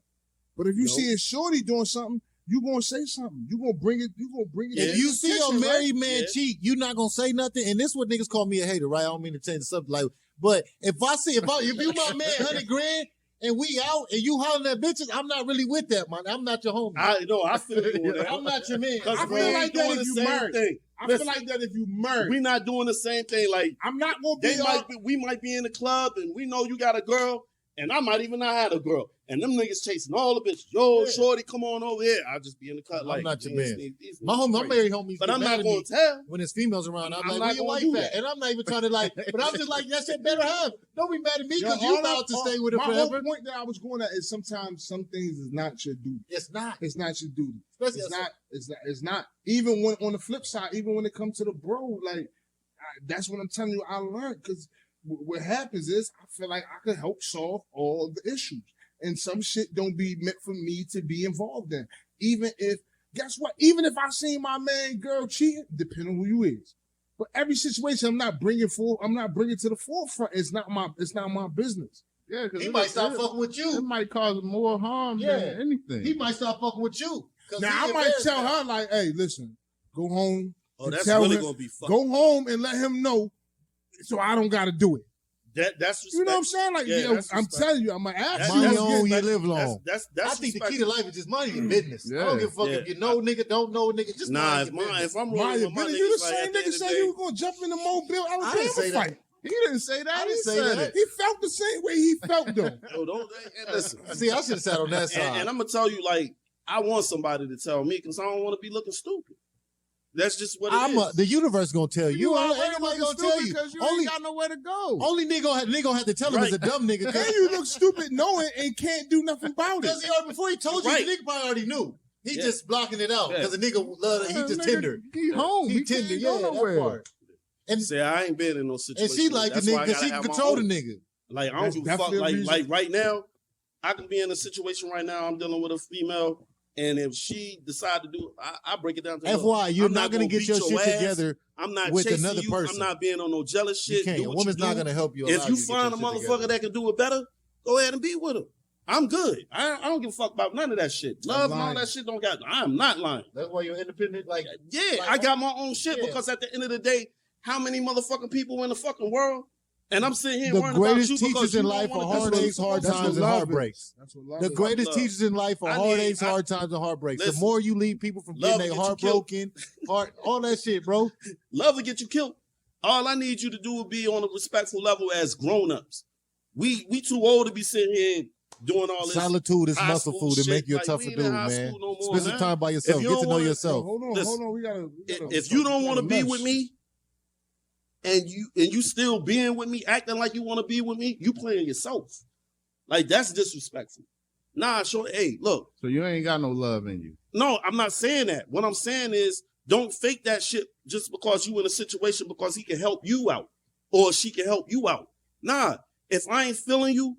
But if you see a shorty doing something, you gonna say something. You gonna bring it. You gonna bring it. If to you the see your attention, married right? man cheat, you not gonna say nothing. And this is what niggas call me a hater, right? I don't mean to change the subject, like, but if you my man 100 grand and we out and you hollering at bitches, I'm not really with that, man. I'm not your homie. I know. I feel you on that. I'm not your man. Because I we feel ain't like that doing if the you same married. thing. I Listen, feel like that if you married, we not doing the same thing. Like I'm not gonna be. we might be in the club and we know you got a girl, and I might even not have a girl, and them niggas chasing all the bitches. Yo, Yeah. shorty, come on over here. I'll just be in the cut. I'm like not your these- man. these My niggas my crazy. married homies, But get I'm mad not at going me to tell. when there's females around. I'm I'm like, not where your gonna wife do at? that. And I'm not even trying to like, but I'm just like, that shit better have. Don't be mad at me Yo, because you all about I- to stay with her my forever. whole point that I was going at is sometimes some things is not your duty. It's not. It's not your duty. Especially It's as- not. It's not. It's not. Even when on the flip side, even when it comes to the bro, like that's what I'm telling you. I learned because what happens is I feel like I can help solve all the issues, and some shit don't be meant for me to be involved in. Even if, guess what? Even if I seen my man girl cheating, depending on who you is. But every situation I'm not bringing to the forefront. It's not my business. Yeah, because He might stop fucking with It you. might cause more harm Yeah. than anything. He might stop fucking with you. 'Cause Now he I might embarrassed tell now. her like, "Hey, listen, go home. Oh, and that's tell really him- gonna be fucked. Go home and let him know, so I don't got to do it." That's respect. You know what I'm saying? Like, Yeah, yo, that's I'm respect. telling you, I'm gonna ask That's- you. Money that's on, good. you live long. That's I think the respect. key to life is just money and business. I Yeah. don't give a fuck if Yeah. you know nigga, don't know nigga. Just Nah, mind if your business. I'm Maya, rolling with my Billy, you the niggas, like, same at the nigga end of said the you day- was gonna jump in the Mobile, I didn't Alabama say that. fight. He didn't say that. I didn't He say said that. it. He felt the same way he felt though. Yo, don't and listen. See, I should have sat on that side. And I'm gonna tell you, like, I want somebody to tell me because I don't want to be looking stupid. That's just what it is. The universe gonna tell you. already Anybody looking gonna tell stupid you? because you Only, ain't got nowhere to go. only nigga gonna have to tell him Right. is a dumb nigga. And you look stupid knowing and can't do nothing about it. Because before he told you, Right. the nigga probably already knew. He Yeah. just blocking it out Yeah. because the nigga love it. He just Nigga, tender. He home. He He tender. can't Yeah, go that nowhere. part. And Say I ain't been in no situation. and she like the That's why nigga I because gotta she can have my control the own. nigga. Like I don't That's give a fuck. definitely a reason. Like right now, I can be in a situation right now. I'm dealing with a female, and if she decide to do, I break it down to her. FYI, you're I'm not gonna get beat your shit ass. together. I'm not with chasing another you. person. I'm not being on no jealous shit. You can't. Do A what woman's you not do. gonna help you. If allow you to get find a your shit motherfucker together. that can do it better, go ahead and be with him. I'm good. I don't give a fuck about none of that shit. Love and all lying. that shit don't got. I'm not lying. That's why you're independent. Like Yeah, Like, I got my own shit yeah. because at the end of the day, how many motherfucking people in the fucking world? And I'm sitting here the worrying about greatest you because teachers you in don't life wanna are do heartaches, what hard you're That's times, what and love heartbreaks. is. That's what love The is. greatest love. teachers in life are I heartaches, need- I- hard times, and heartbreaks. The Listen. more you leave people from Love getting their will heart get you killed. broken, all that shit, bro. Love will get you killed. All I need you to do will be on a respectful level as grown-ups. We too old to be sitting here doing all this. Solitude is high muscle school food. It shit. make you a Like, tougher we ain't dude, in high man. school no more, Spend some man. time by yourself. you Get to don't know wanna- yourself. Hold on, Listen, hold on. We gotta If you don't want to be mesh. with me, and you still being with me, acting like you want to be with me, you playing yourself. Like that's disrespectful. Nah, sure. Hey, look. So you ain't got no love in you. No, I'm not saying that. What I'm saying is don't fake that shit just because you in a situation because he can help you out or she can help you out. Nah, if I ain't feeling you,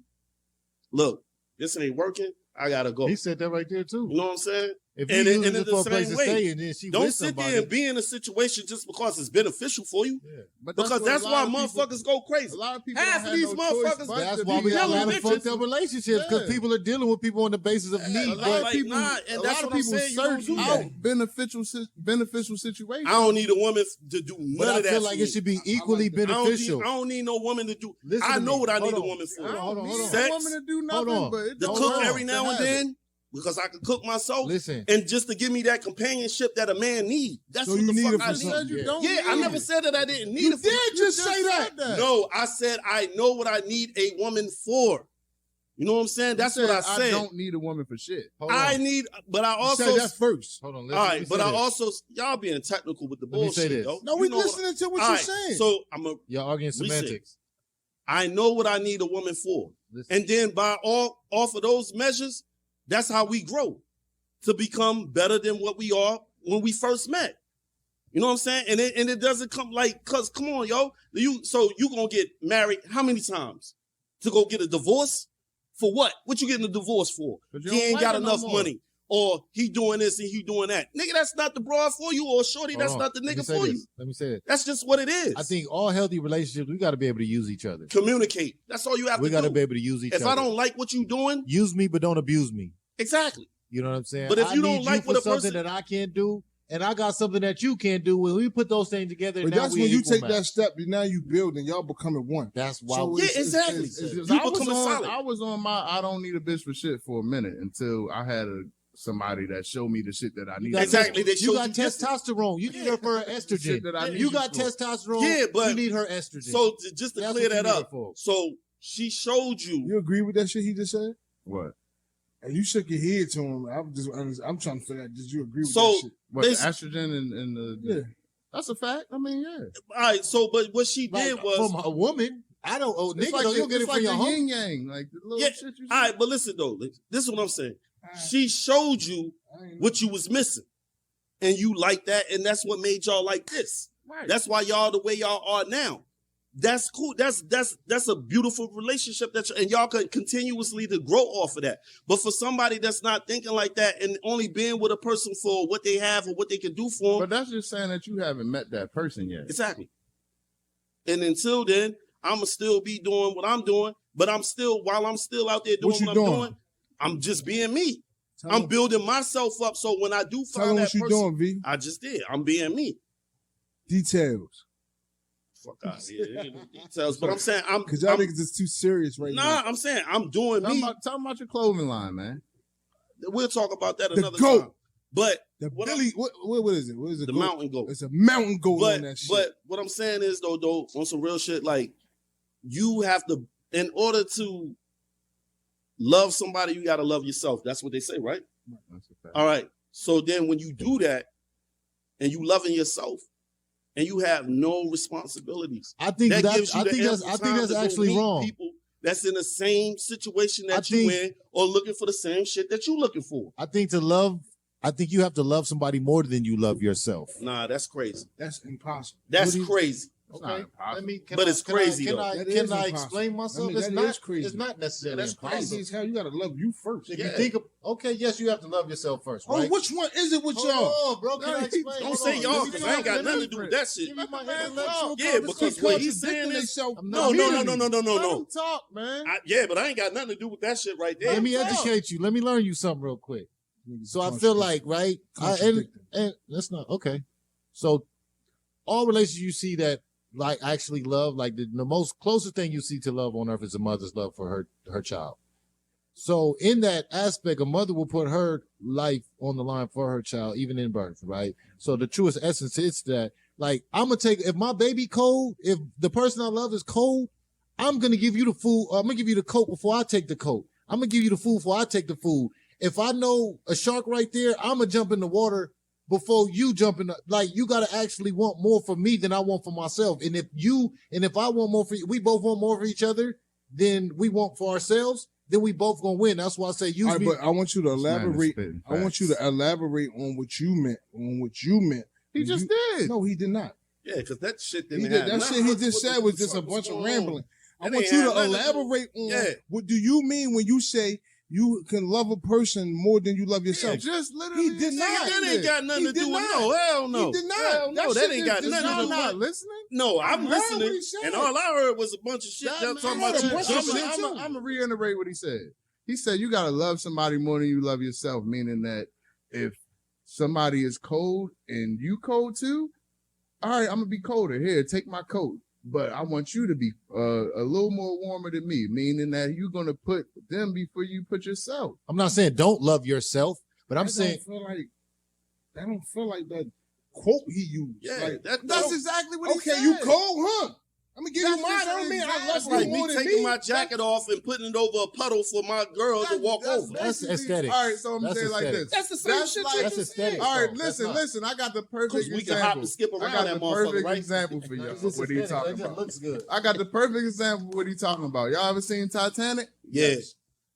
look, this ain't working. I gotta go. He said that right there too. You know what I'm saying? If And you it- using and it it's for a the place same to way. stay and then she Don't with sit somebody, there and be in a situation just because it's beneficial for you. yeah. But Because that's what a why lot of people- motherfuckers go crazy. A lot of people Half don't of have these no choice motherfuckers- but That's to why be we got a lot of bitches. fucked up relationships because Yeah. people are dealing with people on the basis of need. A But lot of Like, people, nah, and a that's lot what of I'm people saying, you don't search do out that. beneficial situations. I don't need a woman to do none but I of that. feel for like me. it should be equally I beneficial. don't need no woman to do. Listen I to know me. what I Hold need a on. woman for. I don't Hold on, need hold on. a Sex, woman to do Hold nothing, on. but it to don't cook hurt every to now and have it. then, because I can cook myself. Listen. And just to give me that companionship that a man needs. That's So what you the need fuck it I for need. something. You don't Yeah, I need never it. said that I didn't need You it. For did just say that. No, I said I know what I need a woman for. You know what I'm saying? That's what I said. I don't need a woman for shit. Hold on. I need, but I You also said that first. Hold on. all Listen, let me right, but say I this. also y'all being technical with the Let me say bullshit. this. Though. No, You we know listening to what all you're right, saying. So I'm a. Y'all arguing Listen. semantics. I know what I need a woman for, Listen. and then by all off of those measures, that's how we grow to become better than what we are when we first met. You know what I'm saying? And it doesn't come like, cause come on, yo, you gonna get married how many times to go get a divorce? For what? What you getting a divorce for? But you He don't ain't like got her no enough more. money, or he doing this and he doing that. Nigga, that's not the broad for you, or shorty, Hold that's on. not the Let me nigga say for this. you. Let me say it. That's just what it is. I think all healthy relationships, we got to be able to use each other. Communicate. That's all you have We to got to do. be able to use each If other. I don't like what you doing, use me, but don't abuse me. exactly. You know what I'm saying? But if I you don't need like for what a something person- that I can't do, and I got something that you can't do, when we put those things together, But now that's we when you equal take match. that step. Now you build and y'all becoming one. That's why. So we, Yeah, exactly. It's just- You I was becoming solid. I was on my I don't need a bitch for shit for a minute until I had somebody that showed me the shit that I you need. got, Exactly, they You showed got you different. testosterone. You need her for her estrogen. Shit that I need You got for. testosterone. Yeah, but- you need her estrogen. So just to That's clear what you that need it up, for. so she showed you. You agree with that shit he just said? What? And you shook your head to him. I'm trying to figure out, did you agree with So- that shit? What, the Basi- estrogen and the Yeah. that's a fact. I mean, yeah. All right, so but what she Like, did was from a woman. I don't. Oh, nigga, don't you get it it's from your the home? yin yang, like the little Yeah, shit you. all right, but listen though, this is what I'm saying. She showed you what you was missing, and you like that, and that's what made y'all like this. Right. That's why y'all the way y'all are now. That's cool. That's a beautiful relationship and y'all can continuously to grow off of that. But for somebody that's not thinking like that and only being with a person for what they have or what they can do for But them, that's just saying that you haven't met that person yet. exactly. And until then, I'ma still be doing what I'm doing. But while I'm still out there doing What you what I'm doing? doing, I'm just being me. Tell I'm him, building myself up. So when I do tell him find that what you person, doing, V. I just did. I'm being me. Details. Fuck out here. Ain't no details. But I'm saying Because y'all I'm niggas is too serious right now. I'm saying I'm doing me. Tell them about your clothing line, man. We'll talk about that The another goat. time. But The what Billy, what is it? What is it? the goat? mountain goat. It's a mountain goat But on that shit. but what I'm saying is though, on some real shit, like you have to, in order to love somebody, you gotta love yourself. That's what they say, right? That's a fact. All right. So then when you do that and you loving yourself and you have no responsibilities, I think that that's. gives you I the think that's. ample I think time that's to go actually meet wrong. people that's in the same situation I that you think- in or looking for the same shit that you looking for. I think to love. I think you have to love somebody more than you love yourself. Nah, that's crazy. That's impossible. That's What do you- crazy. It's not impossible. Let me. But it's crazy, Can though. I, That can is I impossible. explain myself? I mean, it's that not. is crazy. It's not necessarily Yeah, that's impossible. Crazy as hell. You gotta love you first. If Yeah. you think of, okay, yes, you have to love yourself first, Oh, right? which one is it with Hold y'all? on, bro. Can I explain? Don't say y'all because I ain't got nothing to do with that shit. Give me my Man, intellectual Yeah, because what he's saying is no. Let them talk, man. Yeah, but I ain't got nothing to do with that shit right there. Let me educate you. Let me learn you something real quick. So I feel like, right? And that's not okay. So all relationships you see that like actually love, like the most closest thing you see to love on earth is a mother's love for her child. So in that aspect, a mother will put her life on the line for her child, even in birth, right? So the truest essence is that, like, I'm gonna take, if my baby cold, if the person I love is cold, I'm gonna give you the food, I'm gonna give you the coat before I take the coat. I'm gonna give you the food before I take the food. If I know a shark right there, I'm gonna jump in the water before you jump in. Like, you gotta actually want more for me than I want for myself. And if I want more for you, we both want more for each other than we want for ourselves, then we both gonna win. That's why I say use me. But I want you to elaborate. spitting I want you to elaborate on what you meant. He just did. No, he did not. Yeah, because that shit He didn't did. have That nothing shit he to do just with said was what just a the fuck bunch of was going on. rambling. I That want ain't you have to nothing to do- elaborate on Yeah. what do you mean when you say you can love a person more than you love yourself? Just literally. He did said not. That ain't got nothing He to did do with not. no. Hell no. He did not. Hell no, that shit ain't got is- nothing to Y'all do not with. listening? No, I'm I heard what listening, he said. and all I heard was a bunch of shit. Y'all talking about you jumping. I'm gonna reiterate what he said. He said you gotta love somebody more than you love yourself, meaning that if somebody is cold and you cold too, all right, I'm gonna be colder. Here, take my coat. but I want you to be a little more warmer than me, meaning that you're gonna put them before you put yourself. I'm not saying don't love yourself, but I'm That saying don't feel like that quote he used. Yeah, Like, That's exactly what he said. okay, you cold, huh? I'm gonna give That's you mine. I don't mean I love That's you like more me than taking me. my jacket off and putting it over a puddle for my girl to walk over. That's basically- aesthetics. All right, so I'm That's saying like aesthetics. this. That's the same shit like- you That's just aesthetics. said. All right, though. That's not. listen. I got the perfect Because we can example. hop and skip I around got that the motherfucker, perfect right? example for y'all. It's just What are you aesthetic. talking It just about? looks good. I got the perfect example of what he talking about. Y'all ever seen Titanic? Yeah.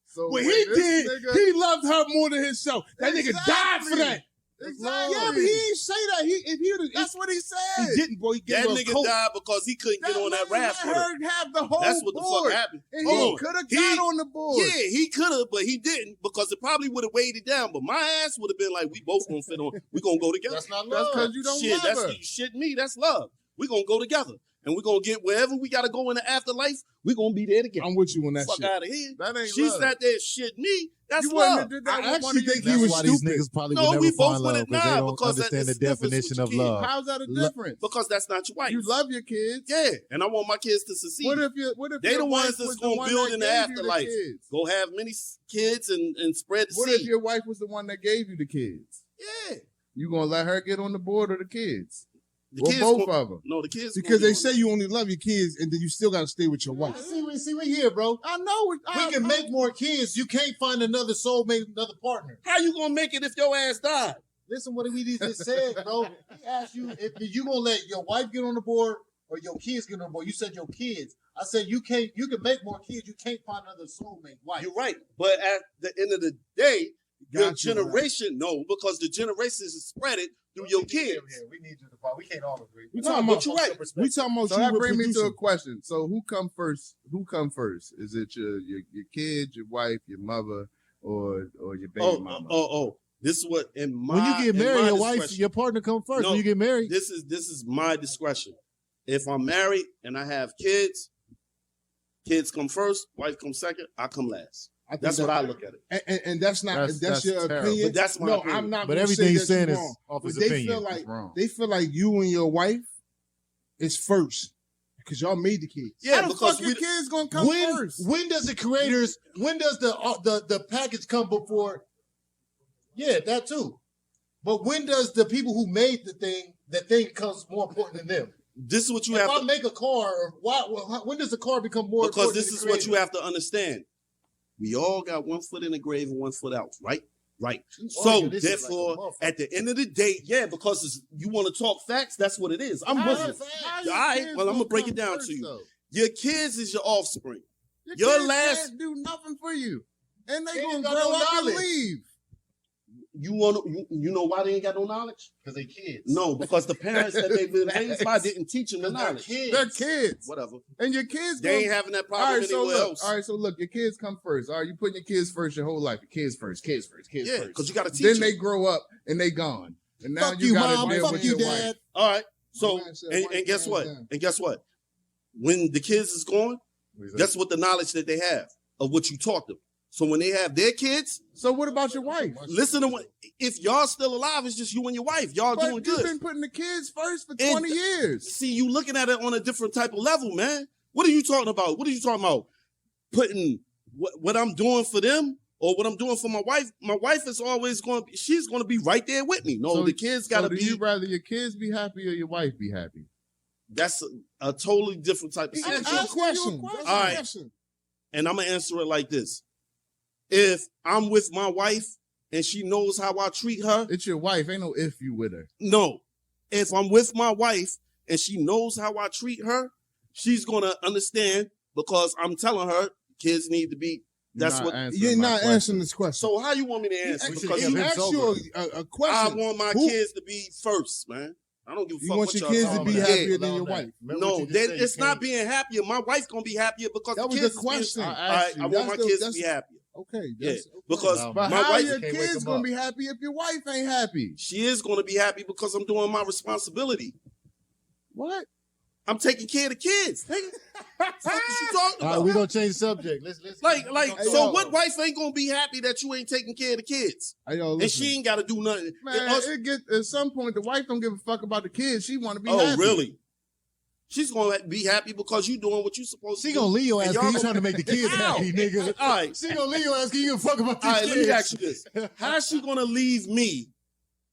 So What when he this did, nigga- he loved her more than himself. That nigga died for that. Exactly. Yeah, but he didn't say that. If he would That's what he said. he didn't, bro. He gave That her a nigga coat. died because he couldn't get on that raft with her. Let her have the whole That's what the board. fuck happened. And Hold he on. could have He- got on the board. Yeah, he could have, but he didn't because it probably would have weighed it down. But my ass would have been like, we both gonna fit on. We gonna go together. That's not That's love. because you don't Shit, love that's her. you shitting me. That's love. We gonna go together, and we gonna get wherever we gotta go in the afterlife. We gonna be there together. I'm with you on that Fuck shit. out of here. That ain't She love. sat there shitting me. That's You wouldn't love. have did that I with one actually of you. think he That's was why these stupid. niggas probably No, will never we both find with love it because they now don't because understand the it's different with definition your of kids. love. How's that a Lo- difference? Because that's not your wife. You love your kids. Yeah, and I want my kids to succeed. What if They your the wife ones that's was the gonna one build that in the gave you afterlife. kids? Go have many kids and spread the What seed. if your wife was the one that gave you the kids? Yeah, You gonna let her get on the board or the kids? the Or kids both gonna- of them? No, the kids Because gonna they be say you only love your kids and then you still gotta stay with your wife. See, we here, bro. I know. We can make more kids. You can't find another soulmate, another partner. How you gonna make it if your ass died? Listen, what we just said, bro. He asked you if you gonna let your wife get on the board or your kids get on the board. You said your kids. I said you can't. You can make more kids. You can't find another soulmate wife. You're right, but at the end of the day, your Got you, generation because the generations is spread it through your kids. We need you to fight. We can't all agree. We No, talking but about you're right. we talking about So you that with brings me to producer. a question. So who come first? Who come first? Is it your kids, your wife, your mother, or your baby mama? Oh. This is what in my When you get in married, my your wife, discretion- your partner come first. No, When you get married, This is my discretion. If I'm married and I have kids come first, wife come second, I come last. I think That's that- what I look at it. And that's not That's that's your terrible. opinion. But that's my no, opinion. I'm not. but gonna everything say he's that saying you're is wrong. off But his they opinion. feel like It's wrong. they feel like you and your wife is first because y'all made the kids. Yeah, How the because fuck your kids gonna come first? when does the creators? When does the package come before? Yeah, that too. But when does the people who made the thing comes more important than them? this is what you If have I to, make a car, when does the car become more because important? this than is the what you creator? have to understand. We all got one foot in the grave and one foot out, right? Right. You So argue this shit like a therefore, motherfucker. at the end of the day, yeah, because you want to talk facts, that's what it is. I'm with you. How your All right, kids well, I'm gonna break come it down first, to you. though? Your kids is your offspring. Your kids last- can't do nothing for you, and they They gonna ain't got grow no up and knowledge. leave. You know why they ain't got no knowledge? Because they kids. No, because the parents that they've been raised by didn't teach them the Because they're knowledge. kids. They're kids, Whatever. and your kids. They ain't gonna- having that All problem right, so anywhere look. else. All right, so look. Your kids come first. All right, you putting your kids first your whole life. Your kids first. Kids first. Kids Yeah, first. because you got to teach Then them. they grow up and they gone, and now Fuck you you, gotta mom. deal Fuck with you, your dad. wife. All right. So My man said and white guess man what? down. And guess what? When the kids is gone, guess what the knowledge that they have of what you taught them. So when they have their kids, So what about your wife? listen to what. If y'all still alive, it's just you and your wife. Y'all But doing you've good. been putting the kids first for And- 20 years. See, you looking at it on a different type of level, man. What are you talking about? What are you talking about? Putting what I'm doing for them or what I'm doing for my wife. My wife is always going to be, she's going to be right there with me. No, So- the kids got to So do be, you rather your kids be happy or your wife be happy? that's a totally different type of He situation. asked you a asking you a question. question. That's All a right. question. And I'm going to answer it like this. If I'm with my wife and she knows how I treat her, It's your wife. Ain't no if you with her. no. If I'm with my wife and she knows how I treat her, she's going to understand because I'm telling her kids need to be, that's You're what. not answering You're my not question. answering this question. So how you want me to He answer? asked- Because he him asked sober. you a I question. want my Who- kids to be first, man. I don't give a You fuck want what your y'all kids to talking be about. happier Yeah. than your wife. No, it's not being happier. My wife gonna be happier because That the was kids the is being- question. I All asked right, you. I want That's my the- kids to that's- be happier. Okay. Yeah, That's, okay. because Wow. But my how wife, your can't wake kids them gonna up. be happy if your wife ain't happy? she is gonna be happy because I'm doing my responsibility. What? I'm taking care of the kids. Nigga. What the fuck is you talking All right, about? we're gonna change the subject. Let's Like, Hey, so yo. what wife ain't gonna be happy that you ain't taking care of the kids? Hey, yo, And listen. she ain't gotta do nothing. Man, Us- it get at some point the wife don't give a fuck about the kids. She want to be oh, happy. really? She's gonna be happy because you doing what you supposed to She do. gonna leave your ass And y'all because you gonna- trying to make the kids How? happy, nigga. All right. She gonna leave your ass because you give a fuck about these All right, kids. let me ask you this. How's she gonna leave me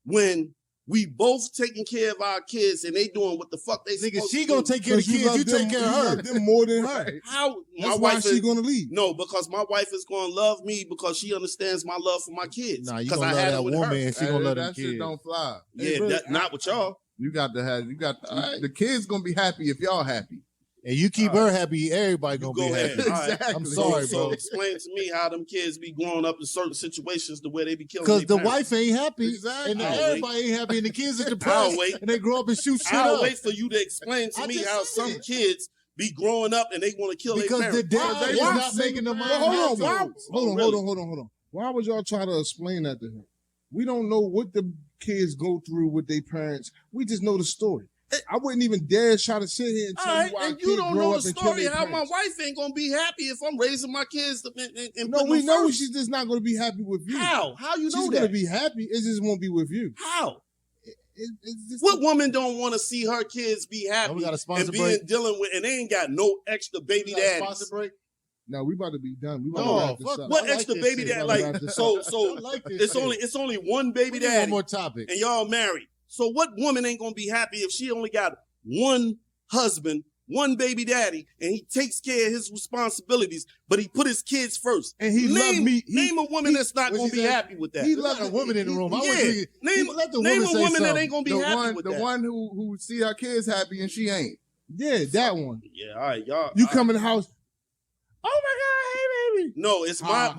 when we both taking care of our kids and they doing what the fuck they Nigga, supposed she to gonna do? take care of the Because kids. You take care of her. love them more than her. How my That's why wife she is gonna leave. no, because my wife is gonna love me because she understands my love for my kids. Nah, you 'Cause gonna I love had that it with woman her. and she gonna love them that shit kids. don't fly. Yeah, brother, that, not with y'all. The kids gonna be happy if y'all happy. And you keep her happy, everybody You gonna go be ahead. happy. All right. Exactly. I'm sorry, So bro. explain to me how them kids be growing up in certain situations the way they be killing. Because their the parents. wife ain't happy, Exactly. and I'll everybody ain't happy, and the kids are I'll depressed, wait. and they grow up and shoot shit I'll up. wait for you to explain to I me just how said some it. kids be growing up and they want to kill their Because the parents. dad They is want not making the single mom But hold on, happy. why? Hold on. Why would y'all try to explain that to her? We don't know what the kids go through with their parents. We just know the story. I wouldn't even dare try to sit here and All tell right, you why and kids you don't grow know up the and kill story their how my parents. wife ain't gonna be happy if I'm raising my kids and No, putting we them know first. she's just not going to be happy with you. How? How you know She's that? going to be happy. It just won't be with you. How? It's just What woman don't want to see her kids be happy we got a sponsor and being break. dealing with, and they ain't got no extra baby daddies. Now we about to be done. We about No, to wrap this fuck up. What I like extra this baby shit. dad? Like, Like this so, I so like this it's shit. only one baby We need daddy, one more topic. and y'all married. So what woman ain't gonna be happy if she only got one husband, one baby daddy, and he takes care of his responsibilities, but he put his kids first? And he loved me. Name a woman that's not what gonna she be said? happy with that. He There's not a woman in the room. I Yeah. want you to Name let the name woman a say woman that something. ain't gonna be happy with the that. one who see her kids happy and she ain't. Yeah, that one. Yeah, all right, y'all. You all come right. in the house. Oh my God, hey baby. No, it's my,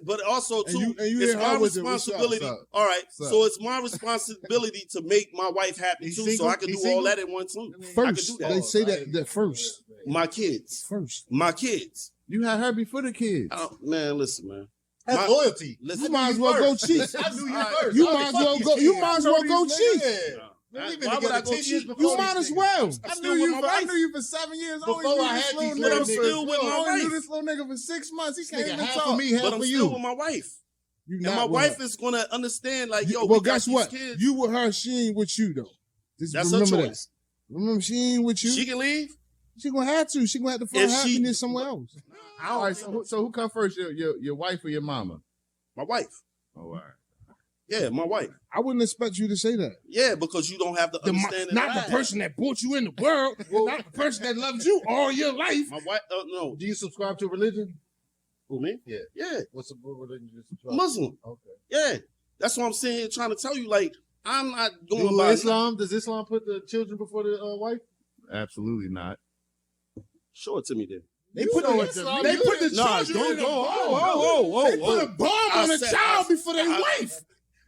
but also And too, you it's hit my her with it. What's up, responsibility. what's up? All right, What's up? so it's my responsibility to make my wife happy He too, single? so I can He do single? all that at one time. I can First, do that. they say that first. My kids, First. my kids. You had her before the kids. Man, listen, man. That's My- loyalty. Listen, You might as well go cheat. I knew you All right. first. You I might as well fuck go. these You kids. might as well go cheat. Yeah. Why We've been would together I go 10 years cheat? before You might these as niggas. well. I'm still with my wife. I knew you for 7 years. Before only knew I this had little these But I'm nigga niggas. for- still with my only knew wife. this little nigga for 6 months. He can't Nigga, even half talk. for me, half But I'm for still you. with my wife. You And not my with wife her. is gonna understand, like, yo, Well, we got guess these what? kids. You with her, she ain't with you though. Just That's her remember choice. that. Remember, she ain't with you. She can leave. She gonna have to. She gonna have to find If she- happiness somewhere else. All right, so who come first, your wife or your mama? My wife. Oh, all right. Yeah, my wife. I wouldn't expect you to say that. Yeah, because you don't have the understanding. Not that I the have. person that brought you in the world. Not the person that loves you all your life. My wife. No. Do you subscribe to a religion? Who, me? Yeah. Yeah. What religion do you subscribe to? Muslim. Okay. Yeah. That's what I'm saying. Trying to tell you, like, I'm not going Do by Islam? Does Islam put the children before the wife? Absolutely not. Show it to me then. They You put know the what the- they put the Nah, children don't in a go. bomb. They put a bomb I on a said- child before their I- wife.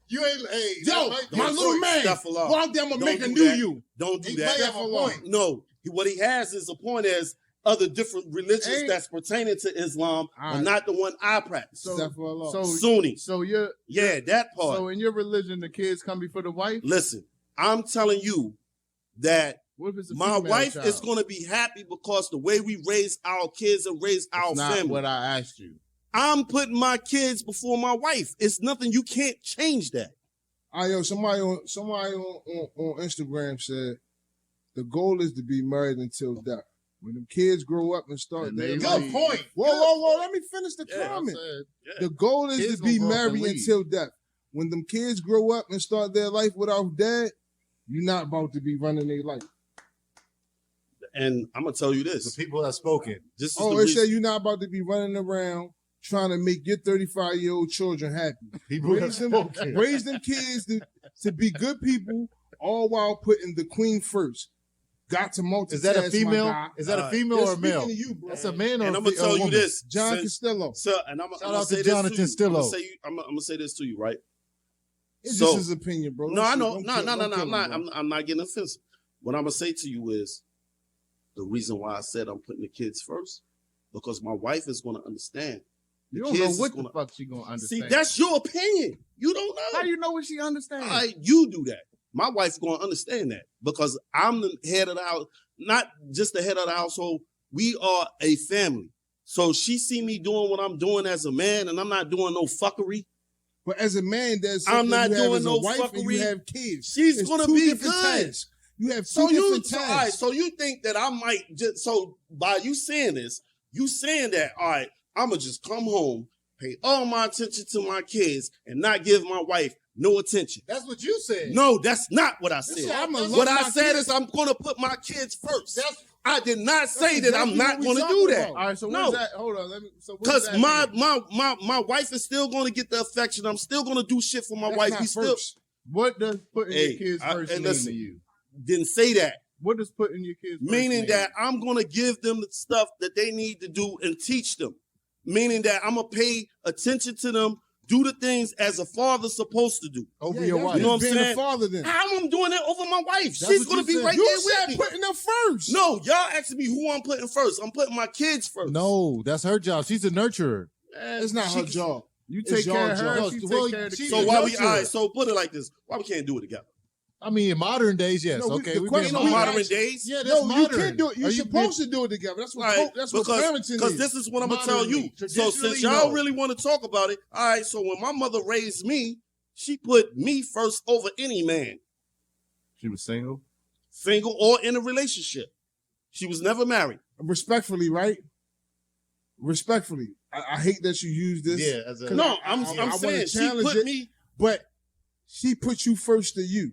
You ain't. Hey, Yo, my little man. Astaghfirullah. Go out there, I'm gonna Don't make a do new that. you. Don't do He that. might have a point. No, what he has is a point as other different religions Ain't- that's pertaining to Islam, All but right. not the one I practice. So, Astaghfirullah. so, Sunni. so you're Yeah, that part. so in your religion, the kids come before the wife. Listen, I'm telling you that What if it's a my female wife child? is going to be happy because the way we raise our kids and raise our It's not family. what I asked you. I'm putting my kids before my wife. It's nothing. You can't change that. Yo, somebody on Instagram said the goal is to be married until death. When them kids grow up and start And their they life. leave. Good point. Whoa, let me finish the Yeah, comment. said, The goal is Kids to be gonna grow up and married leave. until death. When them kids grow up and start their life without dad, you're not about to be running their life. And I'm gonna tell you The this. people have spoken. This is Oh, the it said reason. you're not about to be running around trying to make your 35-year-old children happy. People have Raise them, spoken. raise them kids to be good people, all while putting the queen first. Got to multitask. Is that a female? My guy. Is that a Alright. female They're or a male? speaking to you, bro. That's a man or And a I'm gonna tell you woman? this, John since- Costello. Sir, and I'm Shout gonna out say to this Jonathan to you. Stillo. I'm gonna say this to you, right? It's So- just his opinion, bro. No, I know. Don't No. kill him, I'm not getting offensive. What I'm gonna say to you is the reason why I said I'm putting the kids first, because my wife is gonna understand. The You don't know kids what is the gonna- fuck she gonna understand. See, that's your opinion. You don't know. how do you know what she understands? All right, you do that. My wife's gonna understand that because I'm the head of the house, not just the head of the household. We are a family. So she see me doing what I'm doing as a man, and I'm not doing no fuckery. But as a man, there's I'm something not you have doing as a no wife and you fuckery. have kids. She's It's gonna two be different good. tasks. You have So two you, different so, all tasks. right, so you think that I might just, so by you saying this, you saying that, all right, I'm going to just come home, pay all my attention to my kids, and not give my wife no attention. That's what you said. No, that's not what I said. I'ma love What I my said kids. is I'm going to put my kids first. That's- I did not say that I'm exactly not what we going to talking do that. about. All right, so No. what's that? Hold on, let me. So what Because does that mean? my wife is still going to get the affection. I'm still going to do shit for my That's wife. not We still first. What does putting Hey, your kids I- first hey, mean listen. to you? didn't say that. What does putting your kids first Meaning mean? that I'm going to give them the stuff that they need to do and teach them. Meaning that I'm going to pay attention to them, do the things as a father's supposed to do. Over Yeah, your that's wife. You know what I'm being saying? a father then. How I'm doing it over my wife? That's She's what going you to be said. right You there said with me. putting them first. No, y'all asking me who I'm putting first. I'm putting my kids first. No, that's her job. She's a nurturer. It's not her job. You It's take your care of her, job. she Well, take care of the she- kids. So why we, nurturer. all right, so put it like this. Why we can't do it together? I mean, in modern days, yes. No, we- okay, the we question being we modern. Modern days? Yeah, that's No, modern. you can't do it. You're Are supposed to do it together. That's what Right, that's what parenting because is. this is what I'm gonna tell you. Modernly, So since traditionally, y'all no. really want to talk about it, all right. So when my mother raised me, she put me first over any man, She was single. single or in a relationship. She was never married. Respectfully, right? Respectfully. I hate that you use this. Yeah, as a, 'Cause No, I I'm wanna saying she challenge put it. me. But she put you first to you.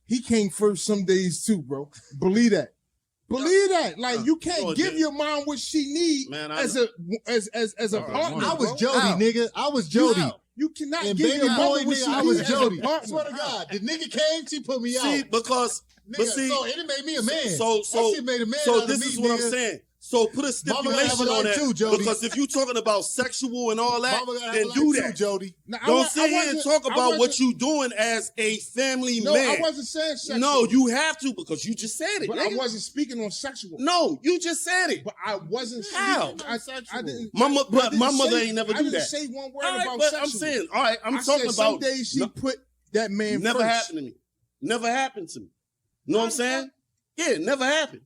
He came first some days too, bro. Believe that. Believe that. Like you can't no, give dude. your mom what she need Man, as a partner. I was bro. Jody, How? nigga. I was Jody. You cannot And give baby your boy, mother what nigga, she I was need as a Jody. I partner. swear to God, the nigga came, she put me See, out. because Nigga, but see, so it made me a man. so That shit made a man so out of this me, is what nigga. I'm saying. So put a Mama gotta have stipulation a on life that too, Jody. because if you talking about sexual and all that, Mama gotta have then a life do too, that. Jody. Now, Don't sit here and talk about what you doing as a family No, man. I wasn't saying sexual. No, you have to because you just said it. But nigga. I wasn't speaking on sexual. No, you just said it. But I wasn't How? speaking. I didn't. But I didn't my mother say- ain't never I do didn't that. say one word All right, about but sexual. I'm saying, all right, I'm I talking said some about days she no, put that man never first. happened to me. Never happened to me. Know what I'm saying? Yeah, it never happened.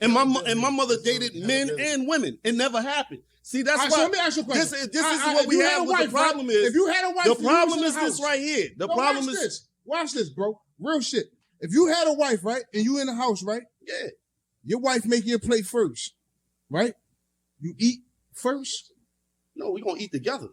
And my mother dated men and women. It never happened. See, that's All right, why. so let me ask you a question. This is what we have. The problem is. If you had a wife, The and you was problem in is the this house- right here. The No, problem watch is this. Watch this, bro. Real shit. If you had a wife, right, and you in the house, right, yeah. your wife make you a plate first, right? You eat first. No, we gonna eat together.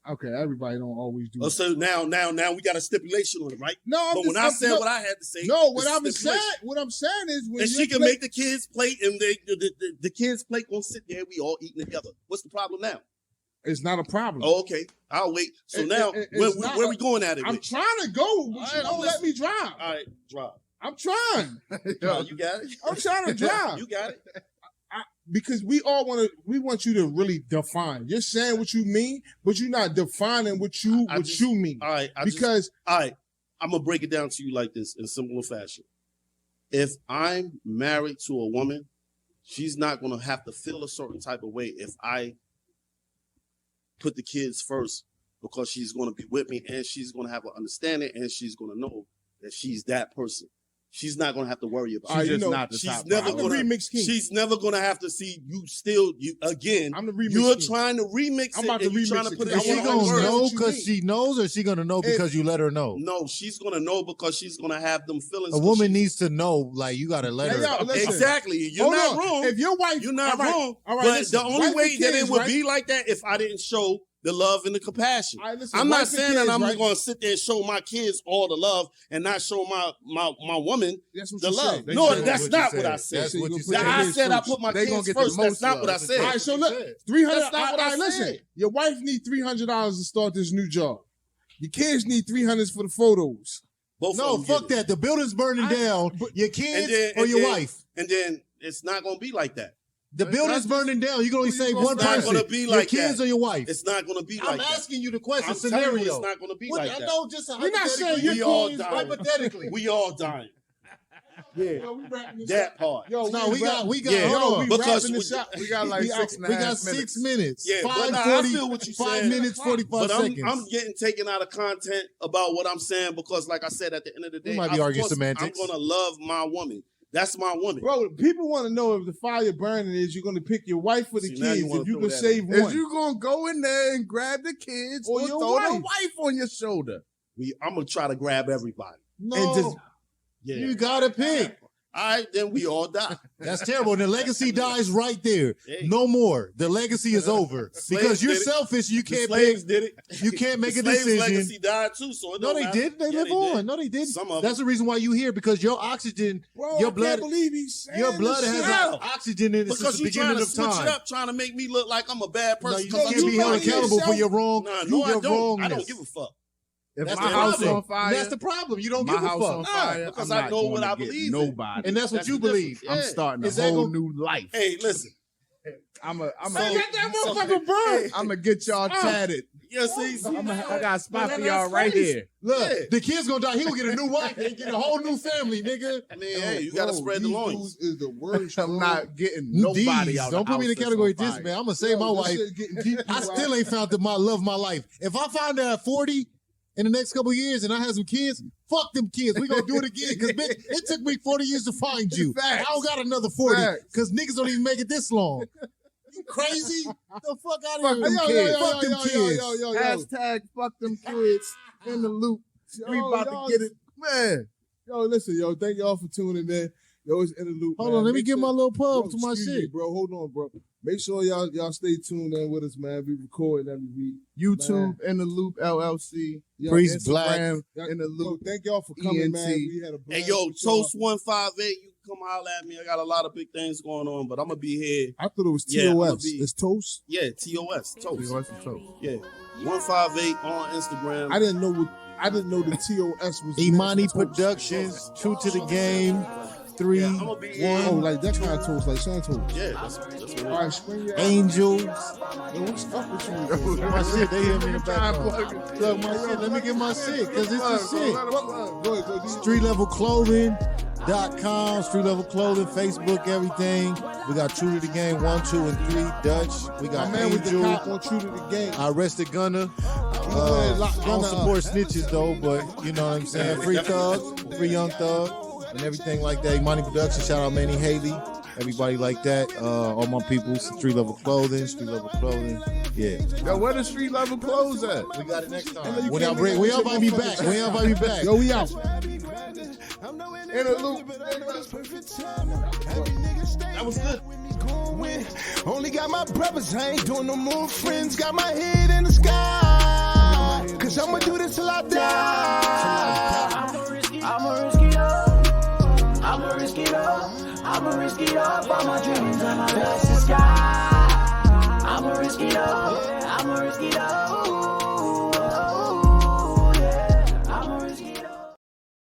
Okay, everybody don't always do. So now we got a stipulation on it, right? No, I'm But just, when I said what I had to say, no, what it's a I'm saying, stipulation. what I'm saying is when And your she can plate- make the kids plate, and the kids plate gonna sit there. We all eating together. What's the problem now? it's not a problem. Oh, okay. I'll wait. So now, it's not where a- we going at it? I'm with? trying to go, but All you right, don't I'm let me drive. All right, drive. I'm trying. No, you got it. I'm trying to drive. You got it. Because we want you to really define. You're saying what you mean, but you're not defining what you mean. All right. Because all right, I'm gonna break it down to you like this in simpler fashion. If I'm married to a woman, she's not gonna have to feel a certain type of way if I put the kids first, because she's gonna be with me and she's gonna have an understanding and she's gonna know that she's that person. She's not gonna have to worry about All right, it. you know, not the She's top never I'm the gonna. remix king. She's never gonna have to see you still. You again. I'm the remix You're king. trying to remix I'm it. about and to you're trying remix to it, put it because Is I she in wanna your gonna understand words. know what you because mean. she knows, or she gonna know because you let her know? No, she's gonna know because she's gonna have them feelings. A woman needs to know, like you gotta let Hey, her. yo, listen. Exactly. You're Hold not on. wrong. If your wife, You're not all right, wrong. All right, but listen, the only wife way and that kids, it would right? be like that if I didn't show the love and the compassion. All right, listen, I'm wife not and saying that kids, I'm right? going to sit there and show my kids all the love and not show my woman That's what the you love. said. No, said that's what you not said. what I said. That's what you That said. I I kids said I first. put my They gonna kids get the first. That's most not love. what I All said. right, so look, said. 300. That's not what I listen, said. your wife need $300 to start this new job. Your kids need $300 for the photos. Both No, of them fuck get it. that. The building's burning down. Your kids or and your then- wife. And then it's not going to be like that. The building's burning down. You can only save one It's not person. gonna be Your like kids that. or your wife. It's not going to be I'm like that. asking you the question. I'm telling Scenario. you it's not going to be What- like I that. know, just We're not saying hypothetically. We all kids, dying. Hypothetically. We all dying. Yeah, Yo, we wrapping this that up. part. Yo, No, we got, Yeah, hold on. we because wrapping this up. We got like We six out. and a We half got 6 minutes. Yeah, but 5, nah, I 40, feel what you're 5 saying. minutes, 45 But seconds. I'm getting taken out of content about what I'm saying because, like I said, at the end of the day, We might be of arguing course, semantics. I'm going to love my woman. That's my woman. Bro, people want to know if the fire burning is you're going to pick your wife or the See, now you kids wanna if you throw can that save Is one. you gonna go in there and grab the kids Or or, your throw the wife. wife on your shoulder? I'm going to try to grab everybody. And no. just Yeah. You gotta pick. All right, then we all die. That's terrible. And the legacy dies right there. Hey. No more. The legacy is over because you're did it. selfish. You The can't slaves pick. did it. You can't make The a slaves' decision. legacy died too, so it No, don't they matter. didn't. They Yeah, live they on. did. No, they didn't. Some of That's the reason why you here because your oxygen, Bro, your I blood, can't believe he's saying your blood this has shit. How? oxygen in it since Because the you trying beginning to of switch time. it up, trying to make me look like I'm a bad No, person. you 'cause can't I'm be trying held to get accountable for yourself- your wrong. Nah, your no, I don't. I wrongness. don't give a fuck. If That's my the house problem. on fire, That's the problem. You don't my give a house fuck. on fire, because I'm I not know going what to I get believe in. nobody. And that's what you the difference. believe. Yeah. I'm starting a Is that whole gonna- new life. Hey, listen. I'm a So- motherfucker burn. I'm gonna get y'all tatted. Yeah, see, I got a spot Well, for that's y'all right nice. here. Look, Yeah. the kid's gonna die. He gonna get a new wife and get a whole new family, nigga. I mean, hey, you gotta spread the these loins. dudes is the worst. I'm bro. not getting nobody These. out. Don't the put me in the house category that's on this, fire. man. I'm gonna save my Yo, this wife. shit getting deep, I still ain't found my love of my life. If I find out at 40 in the next couple of years and I have some kids, fuck them kids. We gonna do it again. Cause bitch, it took me 40 years to find you. Facts. I don't got another 40 Facts. because niggas don't even make it this long. You crazy? The fuck out Fuck of them here. kids. Fuck them kids. Hashtag fuck them kids in the loop. We about to get it, man. Yo, listen, yo, thank y'all for tuning in. Yo, it's in the loop. Hold man. on, let me Make get sure- my little pub Yo, to my excuse me, shit. bro. Hold on, bro. Make sure y'all stay tuned in with us, man. We recording every week. YouTube in the loop LLC. Yo, Priest Black. Instagram Yo, in the loop. thank y'all for coming, ENT. man. We had a blast Hey, yo, with y'all. Toast 158, you can come holler at me. I got a lot of big things going on, but I'm gonna be here. I thought it was Yeah, I'ma TOS. be- It's Toast. Yeah, TOS, Toast. What's the toast? Yeah, 158 on Instagram. I didn't know the TOS was Imani Toast. Productions, True to the Game, 3, Yeah, I'm gonna be 1, here. Oh, like that kind of toast, like sun toast. Yeah, that's what All right, spring your Angels. Yo, what's up with you? My shit, they hear me in the Try and background. plug it. Look, my shit, let me get my shit, because it's the shit. Go ahead. StreetLevelClothing.com, Street Level Clothing, Facebook, everything. We got True to the Game 1, 2, and 3, Dutch. We My got man with the Angel. cop on True to the Game. I arrested Gunner. Lock I don't Gunna support up. snitches though, but you know what I'm saying. Free Thug, Free Young Thug, and everything like that. Imani Production, shout out Manny Haley, everybody like that. All my people, Street Level Clothing, Street Level Clothing. Yeah, Yo, where the street level clothes at? we got it next know time. you When can't y'all bring, make when that y'all invite me back, when y'all invite me back. Yo, we out. In the loop. That was good. Only got my brothers, I ain't doing no more friends. Got my head in the sky. Cause I'ma do this till I die. I'ma risk it up. I'ma risk it up. I'ma risk it up for my dream.